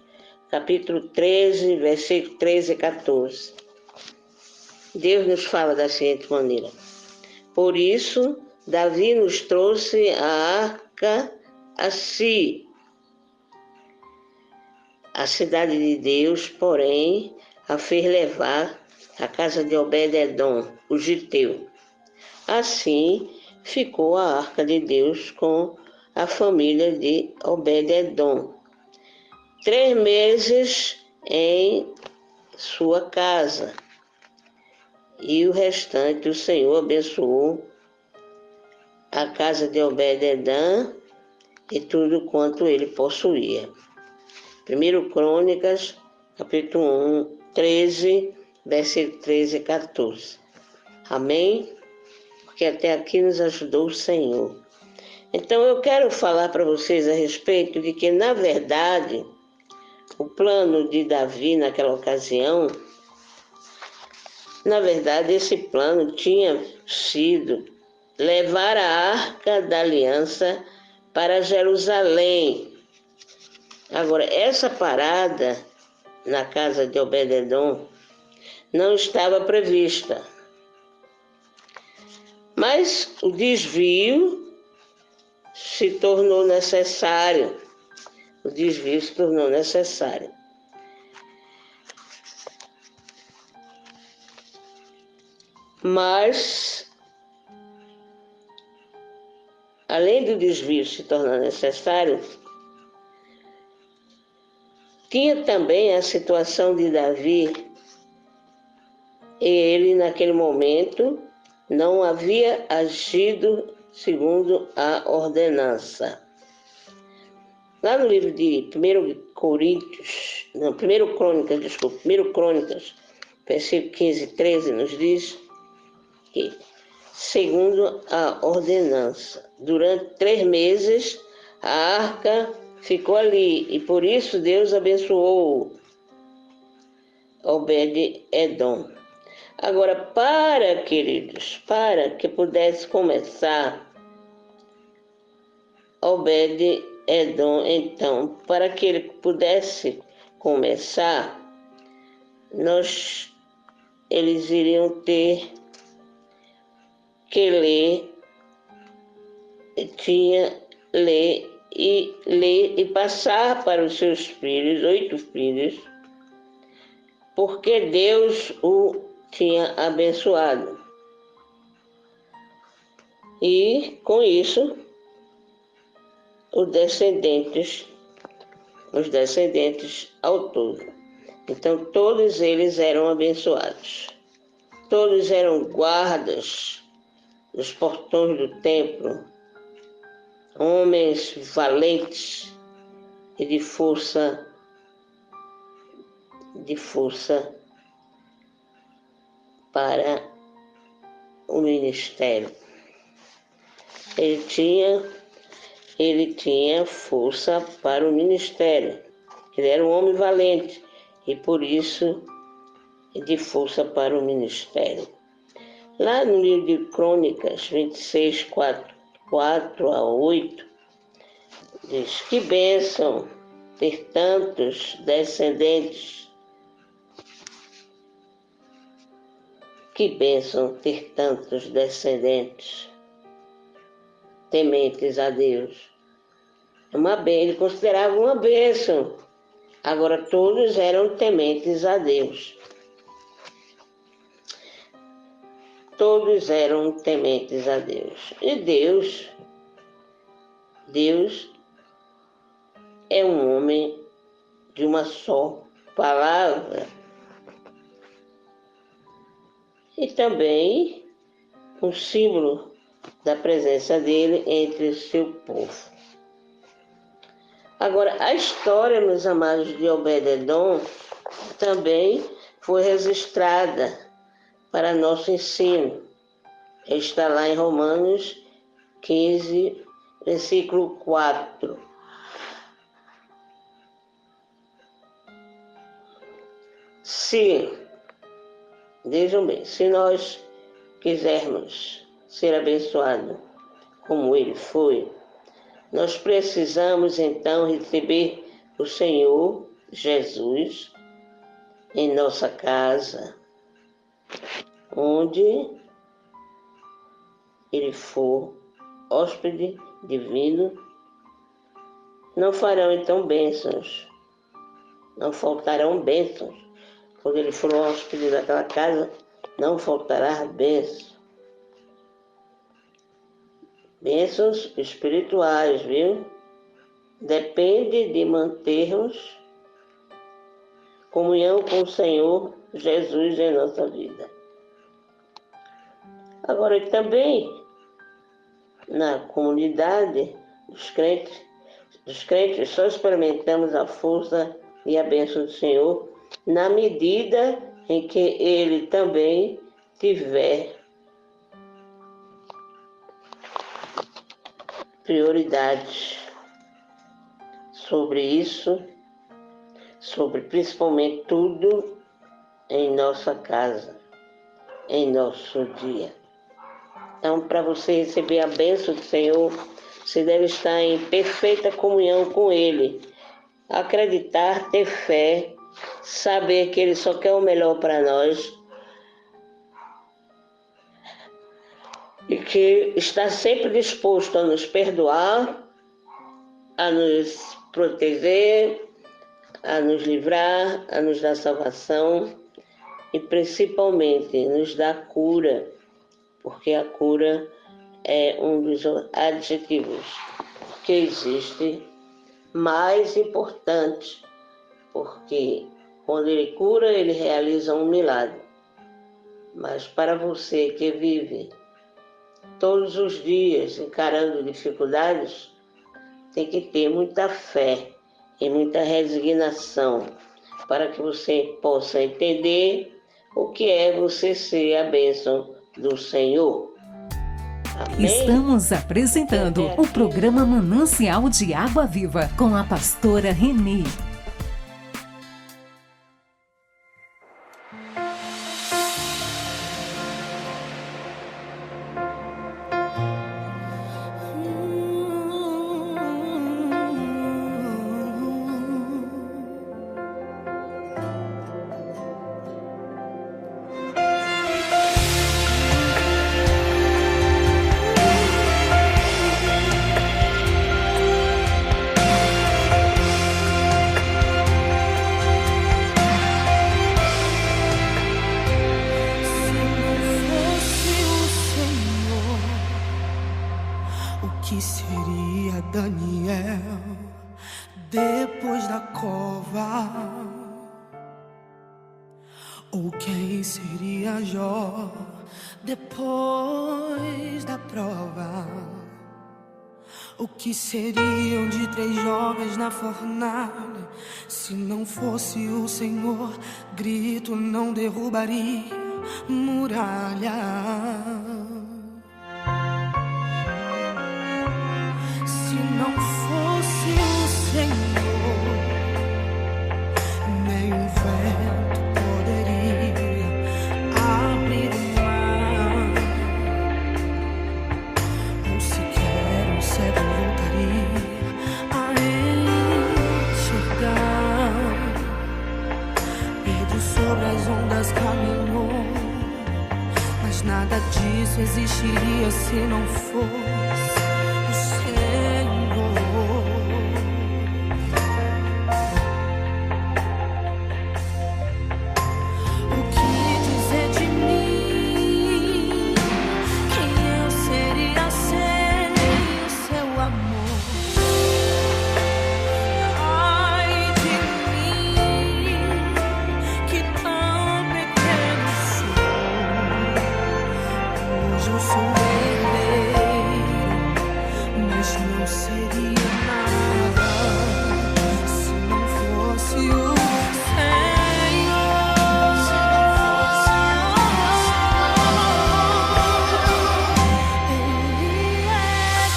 capítulo 13, versículo 13 e 14. Deus nos fala da seguinte maneira: por isso, Davi nos trouxe a arca a si. A cidade de Deus, porém, a fez levar à casa de Obed-edom, o giteu. Assim, ficou a arca de Deus com a família de Obed-edom 3 meses em sua casa, e o restante o Senhor abençoou a casa de Obed-edom e tudo quanto ele possuía. 1 Crônicas, capítulo 1, 13, versículo 13 e 14. Amém? Porque até aqui nos ajudou o Senhor. Então eu quero falar para vocês a respeito de que, na verdade, o plano de Davi naquela ocasião, na verdade, esse plano tinha sido levar a Arca da Aliança para Jerusalém. Agora, essa parada na casa de Obed-edom não estava prevista. Mas o desvio se tornou necessário. O desvio se tornou necessário. Mas, além do desvio se tornar necessário, tinha também a situação de Davi, e ele, naquele momento, não havia agido segundo a ordenança. Lá no livro de 1 Crônicas, versículo 15 e 13, nos diz que, segundo a ordenança, durante 3 meses, a arca ficou ali, e por isso Deus abençoou Obed-edom. Agora, queridos, para que pudesse começar Obed-edom, então, para que ele pudesse começar, eles iriam ter que ler e passar para os seus filhos, 8 filhos, porque Deus o tinha abençoado. E com isso, os descendentes ao todo. Então todos eles eram abençoados. Todos eram guardas dos portões do templo, homens valentes e de força para o ministério. Ele tinha força para o ministério. Ele era um homem valente e por isso de força para o ministério. Lá no livro de Crônicas 26, 4 a 8, diz: que bênção ter tantos descendentes. Que bênção ter tantos descendentes tementes a Deus. Ele considerava uma bênção. Agora todos eram tementes a Deus. Todos eram tementes a Deus. E Deus é um homem de uma só palavra. E também um símbolo da presença dele entre o seu povo. Agora, a história, meus amados, de Obed-edom também foi registrada para nosso ensino. Está lá em Romanos 15, versículo 4. Vejam bem, se nós quisermos ser abençoados como ele foi, nós precisamos então receber o Senhor Jesus em nossa casa, onde ele for hóspede divino. Não farão então bênçãos, não faltarão bênçãos. Quando ele for hóspede daquela casa, não faltará bênçãos. Bênçãos espirituais, viu? Depende de mantermos comunhão com o Senhor Jesus em nossa vida. Agora também, na comunidade dos crentes só experimentamos a força e a bênção do Senhor na medida em que ele também tiver prioridade sobre isso, sobre principalmente tudo em nossa casa, em nosso dia. Então, para você receber a bênção do Senhor, você deve estar em perfeita comunhão com Ele, acreditar, ter fé, saber que Ele só quer o melhor para nós e que está sempre disposto a nos perdoar, a nos proteger, a nos livrar, a nos dar salvação e principalmente nos dar cura, porque a cura é um dos adjetivos que existe mais importante, porque quando ele cura, ele realiza um milagre. Mas para você que vive todos os dias encarando dificuldades, tem que ter muita fé e muita resignação para que você possa entender o que é você ser a bênção do Senhor. Amém? Estamos apresentando o programa Manancial de Água Viva com a pastora Renê. que seria Daniel depois da cova? Ou quem seria Jó depois da prova? O que seriam de 3 jovens na fornalha? Se não fosse o Senhor, grito não derrubaria muralha. Se não fosse o Senhor, nem o vento poderia abrir o mar, ou sequer o cego voltaria a enxergar. Pedro sobre as ondas caminhou, mas nada disso existiria se não fosse o Senhor. O que dizer de mim? Quem eu seria sem o seu amor? Ai de mim, que tão pequeno sou. Hoje eu sou herdeiro, mas não seria nada se não fosse o Senhor. Ele é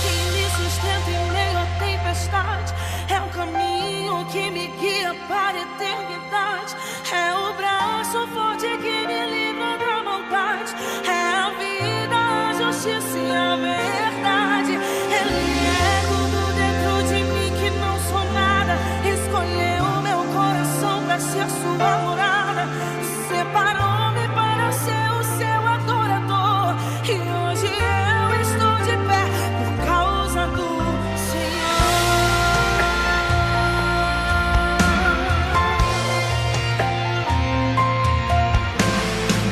quem me sustenta em meio à tempestade, é o caminho que me guia para a eternidade, é o braço forte que me livra da maldade, é a vida, a justiça e a verdade. Ele é tudo dentro de mim que não sou nada, escolheu meu coração para ser sua morada, separou-me para ser o seu adorador, e hoje eu estou de pé por causa do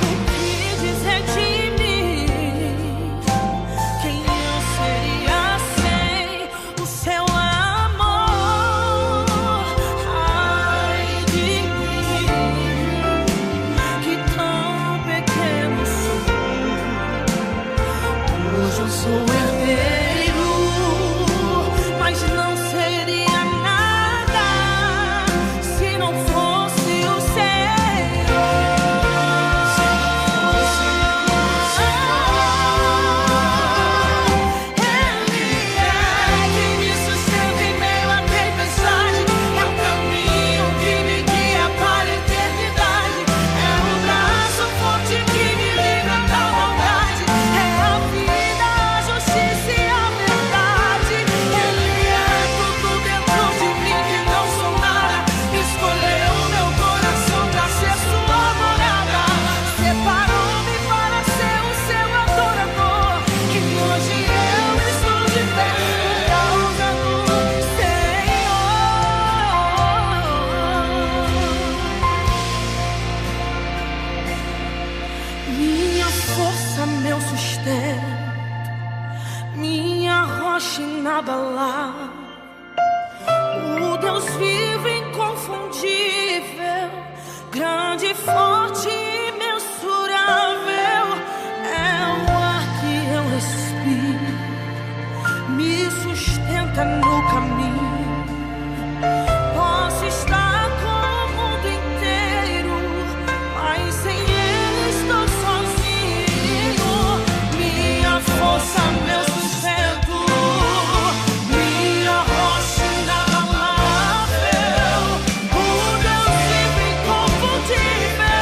O que dizer de mim? Quem eu seria sem o seu amor? Ai de mim, que tão pequeno sou. Hoje eu sou herdeiro, mas não seria nada se não fosse o Senhor. Ele é quem me sustenta em meio à tempestade, é o caminho que me guia para a eternidade, é o braço forte que me livra da maldade, é a vida, a justiça e a verdade. Ele é tudo dentro de mim que não sou nada, escolheu meu coração para ser sua morada, separou-me para ser o seu adorador, e hoje eu estou de pé por causa do Senhor. Minha força, meu sustento, minha rocha inabalável, o Deus vivo e inconfundível, grande, forte e imensurável, é o ar que eu respiro, me sustenta no caminho. Posso estar com o mundo inteiro, mas sem ele estou sozinho. Minha força, meu sustento, minha rocha inabalável, o Deus vivo e inconfundível,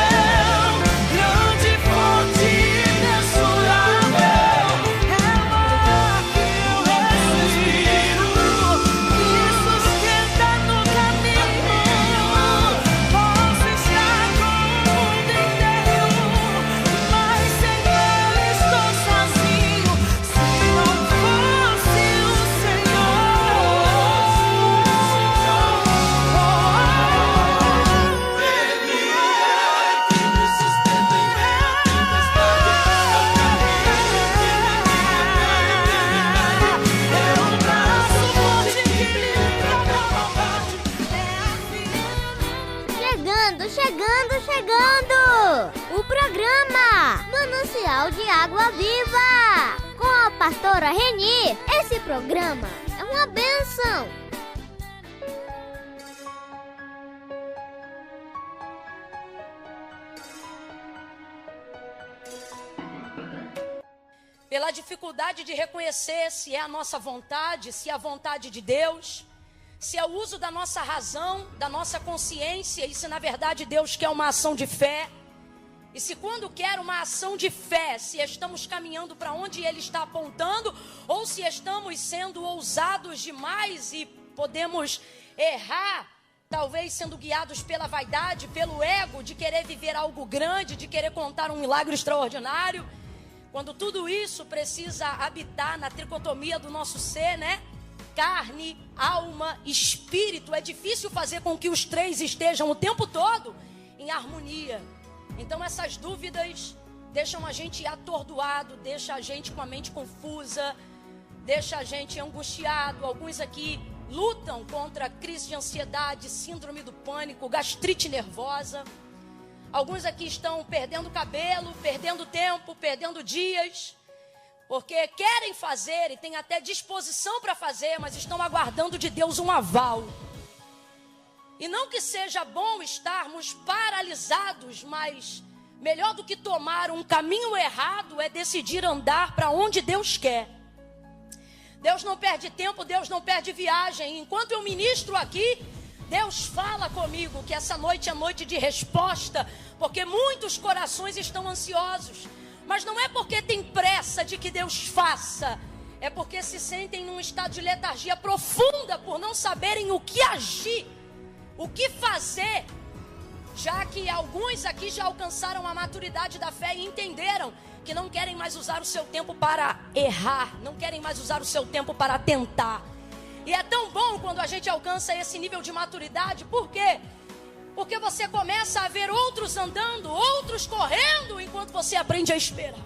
grande, forte e imensurável, é o ar que eu respiro, me sustenta no caminho. Posso estar com o mundo inteiro, mas sem ele estou sozinho. Se não fosse o Chegando! O programa Manancial de Água Viva com a pastora Reni. Esse programa é uma bênção. Pela dificuldade de reconhecer se é a nossa vontade, se é a vontade de Deus, se é o uso da nossa razão, da nossa consciência, e se na verdade Deus quer uma ação de fé. E se quando quer uma ação de fé, se estamos caminhando para onde Ele está apontando, ou se estamos sendo ousados demais e podemos errar, talvez sendo guiados pela vaidade, pelo ego, de querer viver algo grande, de querer contar um milagre extraordinário. Quando tudo isso precisa habitar na tricotomia do nosso ser, né? Carne, alma, espírito. É difícil fazer com que os três estejam o tempo todo em harmonia. Então essas dúvidas deixam a gente atordoado, deixa a gente com a mente confusa, deixa a gente angustiado. Alguns aqui lutam contra crise de ansiedade, síndrome do pânico, gastrite nervosa. Alguns aqui estão perdendo cabelo, perdendo tempo, perdendo dias, porque querem fazer e têm até disposição para fazer, mas estão aguardando de Deus um aval. E não que seja bom estarmos paralisados, mas melhor do que tomar um caminho errado é decidir andar para onde Deus quer. Deus não perde tempo, Deus não perde viagem. Enquanto eu ministro aqui, Deus fala comigo que essa noite é noite de resposta, porque muitos corações estão ansiosos. Mas não é porque tem pressa de que Deus faça, é porque se sentem num estado de letargia profunda por não saberem o que agir, o que fazer, já que alguns aqui já alcançaram a maturidade da fé e entenderam que não querem mais usar o seu tempo para errar, não querem mais usar o seu tempo para tentar. E é tão bom quando a gente alcança esse nível de maturidade. Por quê? Porque você começa a ver outros andando, outros correndo, enquanto você aprende a esperar.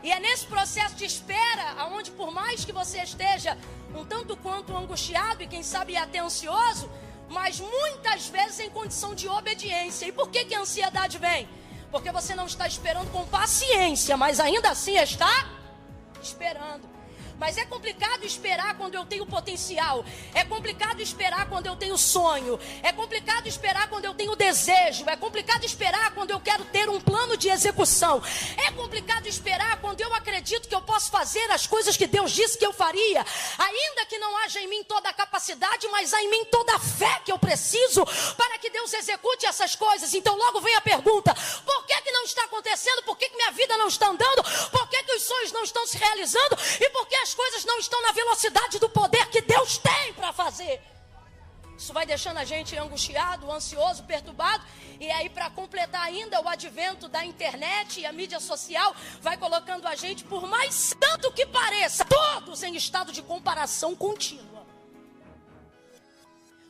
E é nesse processo de espera, onde por mais que você esteja um tanto quanto angustiado e quem sabe até ansioso, mas muitas vezes em condição de obediência. E por que a ansiedade vem? Porque você não está esperando com paciência, mas ainda assim está esperando. Mas é complicado esperar quando eu tenho potencial. É complicado esperar quando eu tenho sonho. É complicado esperar quando eu tenho desejo. É complicado esperar quando eu quero ter um plano de execução. É complicado esperar quando eu acredito que eu posso fazer as coisas que Deus disse que eu faria. Ainda que não haja em mim toda a capacidade, mas há em mim toda a fé que eu preciso para que Deus execute essas coisas. Então logo vem a pergunta: por que não está acontecendo? Por que minha vida não está andando? Por que os sonhos não estão se realizando? E por que as coisas não estão na velocidade do poder que Deus tem para fazer? Isso vai deixando a gente angustiado, ansioso, perturbado. E aí, para completar ainda, o advento da internet e a mídia social vai colocando a gente, por mais tanto que pareça, todos em estado de comparação contínua.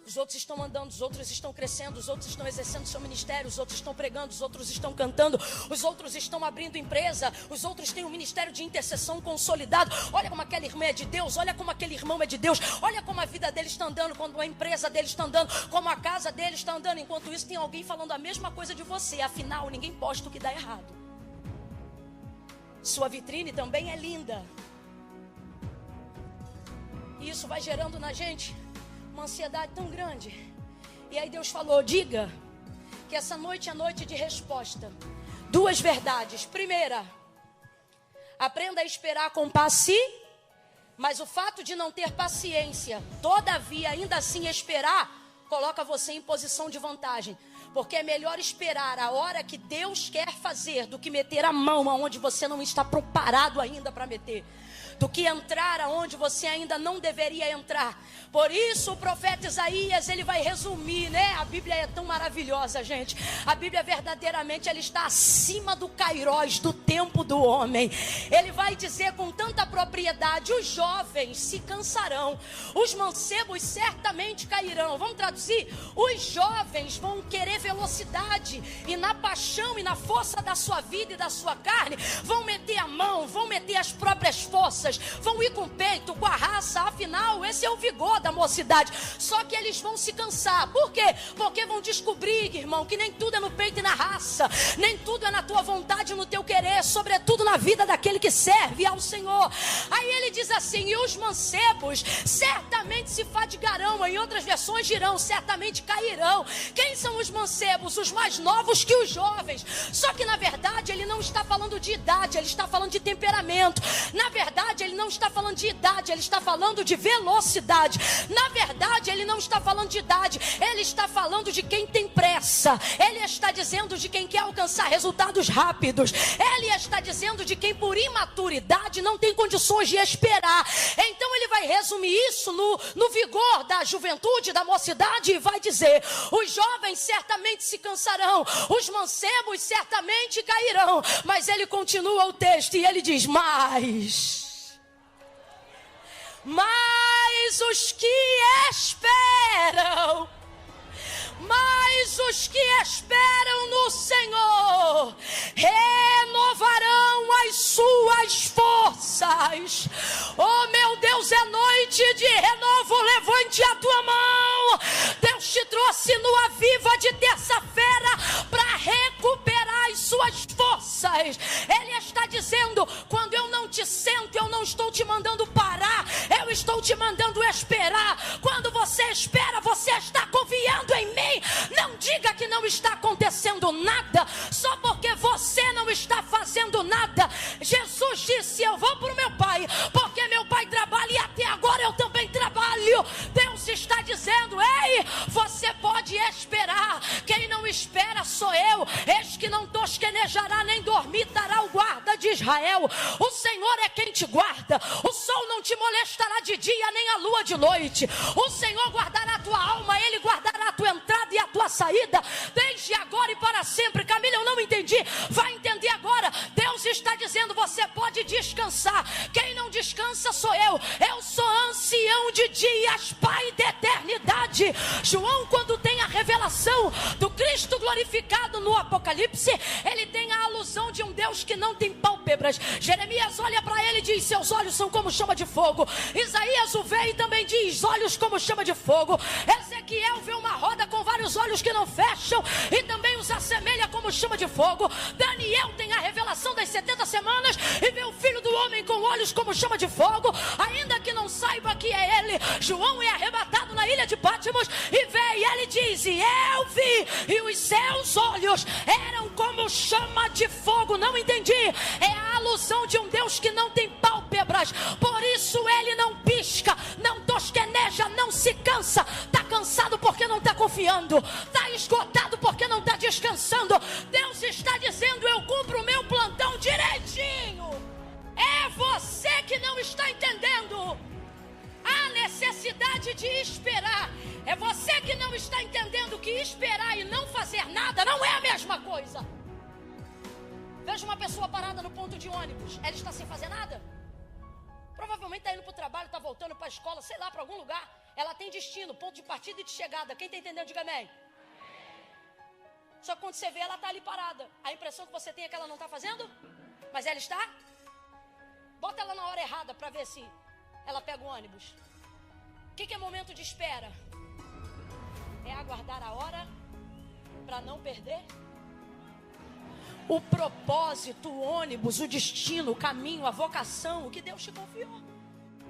Os outros estão andando, os outros estão crescendo, os outros estão exercendo seu ministério, os outros estão pregando, os outros estão cantando, os outros estão abrindo empresa, os outros têm um ministério de intercessão consolidado. Olha como aquela irmã é de Deus, olha como aquele irmão é de Deus, olha como a vida dele está andando, como a empresa dele está andando, como a casa dele está andando. Enquanto isso tem alguém falando a mesma coisa de você, afinal ninguém posta o que dá errado. Sua vitrine também é linda. E isso vai gerando na gente uma ansiedade tão grande. E aí Deus falou: diga que essa noite é noite de resposta. Duas verdades. Primeira, aprenda a esperar com paciência, mas o fato de não ter paciência, todavia ainda assim esperar, coloca você em posição de vantagem. Porque é melhor esperar a hora que Deus quer fazer do que meter a mão aonde você não está preparado ainda para meter, do que entrar aonde você ainda não deveria entrar. Por isso o profeta Isaías, ele vai resumir, né? A Bíblia é tão maravilhosa, gente. A Bíblia verdadeiramente, ela está acima do kairós, do tempo do homem. Ele vai dizer com tanta propriedade: os jovens se cansarão, os mancebos certamente cairão. Vamos traduzir? Os jovens vão querer velocidade, e na paixão e na força da sua vida e da sua carne, vão meter a mão, vão meter as próprias forças, vão ir com o peito, com a raça. Afinal, esse é o vigor da mocidade. Só que eles vão se cansar. Por quê? Porque vão descobrir, irmão, que nem tudo é no peito e na raça, nem tudo é na tua vontade e no teu querer. sobretudo na vida daquele que serve ao Senhor. Aí ele diz assim: e os mancebos certamente se fadigarão, em outras versões dirão, certamente cairão. Quem são os mancebos? Os mais novos que os jovens. Só que na verdade ele não está falando de idade, ele está falando de temperamento. Na verdade ele não está falando de idade, ele está falando de velocidade. Na verdade ele não está falando de idade, ele está falando de quem tem pressa. Ele está dizendo de quem quer alcançar resultados rápidos. Ele está dizendo de quem por imaturidade não tem condições de esperar. Então ele vai resumir isso no vigor da juventude, da mocidade, e vai dizer: os jovens certamente se cansarão, os mancebos certamente cairão. Mas ele continua o texto e ele diz: mas os que esperam, mas os que esperam no Senhor renovarão as suas forças. Oh meu Deus, é noite de renovo. Levante a tua mão. Deus te trouxe no Aviva de terça-feira para recuperar as suas forças. Ele está dizendo: quando eu não te sento, eu não estou te mandando parar, eu estou te mandando esperar. Quando você espera, você está confiando em mim. Não diga que não está acontecendo nada só porque você não está fazendo nada. Jesus disse: eu vou para o meu Pai, porque meu Pai trabalha e até agora eu também trabalho. Deus está dizendo: ei, você pode esperar. Quem não espera sou eu. Eis que não tosquenejará nem dormitará o guarda de Israel. O Senhor é quem te guarda. O sol não te molestará de dia, nem a lua de noite. O Senhor guardará a tua alma, Ele guardará a tua entrada e a tua saída, desde agora e para sempre. Camila, eu não entendi. Vai entender agora. Deus está dizendo: você pode descansar. Quem não descansa sou eu. Eu sou ancião de dias, Pai da eternidade. João, quando tem a revelação do Cristo glorificado no Apocalipse, ele tem a alusão de um Deus que não tem pálpebras. Jeremias olha para ele e diz: seus olhos são como chama de fogo. Isaías o vê e também diz: olhos como chama de fogo. Ezequiel vê uma roda com vários olhos que não fecham e também os assemelha como chama de fogo. Daniel tem a revelação das 70 semanas e vê o Filho do Homem com olhos como chama de fogo, ainda que não saiba que é ele. João é arrebatado na ilha de Patmos e vê, e ele diz: e eu vi, e os seus olhos eram como chama de fogo. Não entendi. É a alusão de um Deus que não tem pálpebras, por isso ele não pisca, não tosqueneja, não se cansa. Está cansado porque não está confiando, está esgotado porque não está descansando. Deus está dizendo: eu cumpro o meu plantão direitinho. É você que não está entendendo a necessidade de esperar. É você que não está entendendo que esperar e não fazer nada não é a mesma coisa. Veja uma pessoa parada no ponto de ônibus. Ela está sem fazer nada? Provavelmente está indo para o trabalho, está voltando para a escola, sei lá, para algum lugar. Ela tem destino, ponto de partida e de chegada. Quem está entendendo, diga amém. Só que quando você vê, ela está ali parada. A impressão que você tem é que ela não está fazendo, mas ela está. Bota ela na hora errada para ver se ela pega o ônibus. O que é momento de espera? É aguardar a hora para não perder o propósito, o ônibus, o destino, o caminho, a vocação, o que Deus te confiou.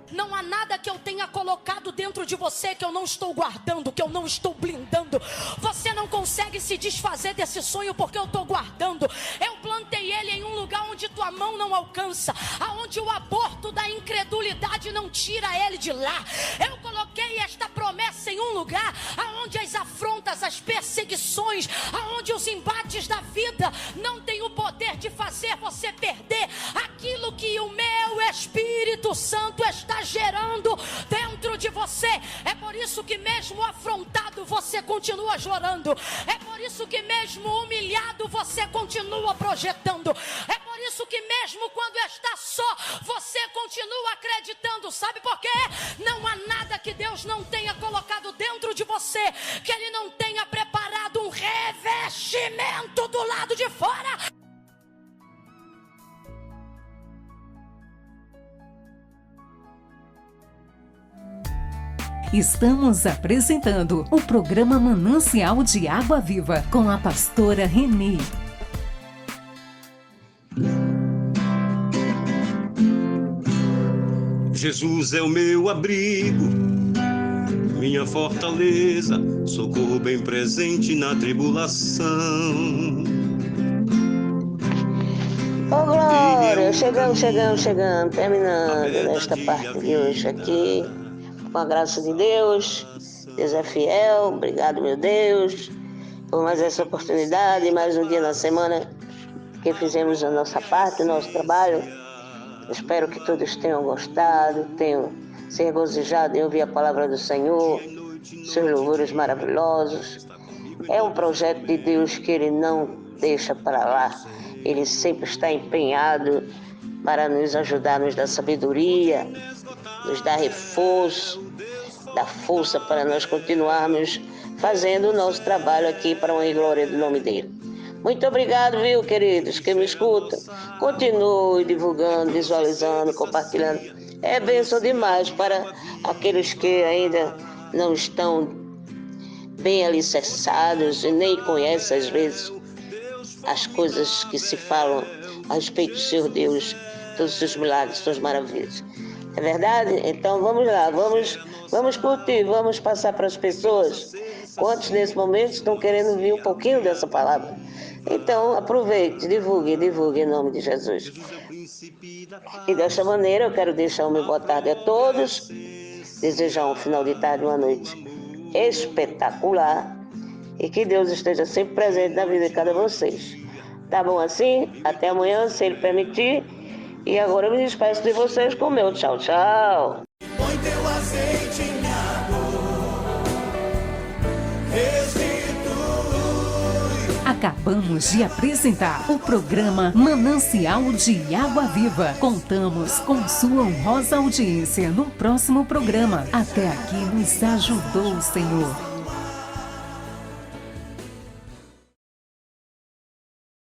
Não há nada que eu tenha colocado dentro de você que eu não estou guardando, que eu não estou blindando. Você não consegue se desfazer desse sonho porque eu estou guardando. Eu plantei ele em um lugar onde tua mão não alcança, aonde o aborto da incredulidade não tira ele de lá. Eu coloquei esta promessa em um lugar aonde as afrontas, as perseguições, aonde os embates da vida não têm o poder de fazer você perder aquilo que o meu Espírito Santo está gerando dentro de você. É por isso que mesmo afrontado você continua chorando. É por isso que mesmo humilhado você continua projetando. É por isso que mesmo quando está só, você continua acreditando. Sabe por quê? Não há nada que Deus não tenha colocado dentro de você que Ele não tenha preparado um revestimento do lado de fora. Estamos apresentando o programa Manancial de Água Viva com a pastora Renê. Jesus é o meu abrigo, minha fortaleza, socorro bem presente na tribulação. Ô Glória, chegamos, terminando nesta parte de hoje aqui, com a graça de Deus. Deus é fiel, obrigado meu Deus, por mais essa oportunidade, mais um dia na semana que fizemos a nossa parte, o nosso trabalho. Espero que todos tenham gostado, tenham se regozijado em ouvir a palavra do Senhor, seus louvores maravilhosos. É um projeto de Deus que Ele não deixa para lá. Ele sempre está empenhado para nos ajudar, nos dar sabedoria, nos dar reforço, dar força para nós continuarmos fazendo o nosso trabalho aqui para a honra e glória do nome dele. Muito obrigado, viu, queridos, que me escutam. Continue divulgando, visualizando, compartilhando. É bênção demais para aqueles que ainda não estão bem alicerçados e nem conhecem, às vezes, as coisas que se falam a respeito do Senhor Deus, todos os seus milagres, suas maravilhas. É verdade? Então vamos lá, vamos curtir, vamos passar para as pessoas. Quantos nesse momento estão querendo ouvir um pouquinho dessa palavra? Então aproveite, divulgue em nome de Jesus. E desta maneira eu quero deixar uma boa tarde a todos, desejar um final de tarde, uma noite espetacular. E que Deus esteja sempre presente na vida de cada um de vocês. Tá bom assim? Até amanhã, se Ele permitir. E agora eu me despeço de vocês com o meu tchau, tchau. Põe teu azeite em água, restitui. Acabamos de apresentar o programa Manancial de Água Viva. Contamos com sua honrosa audiência no próximo programa. Até aqui nos ajudou o Senhor.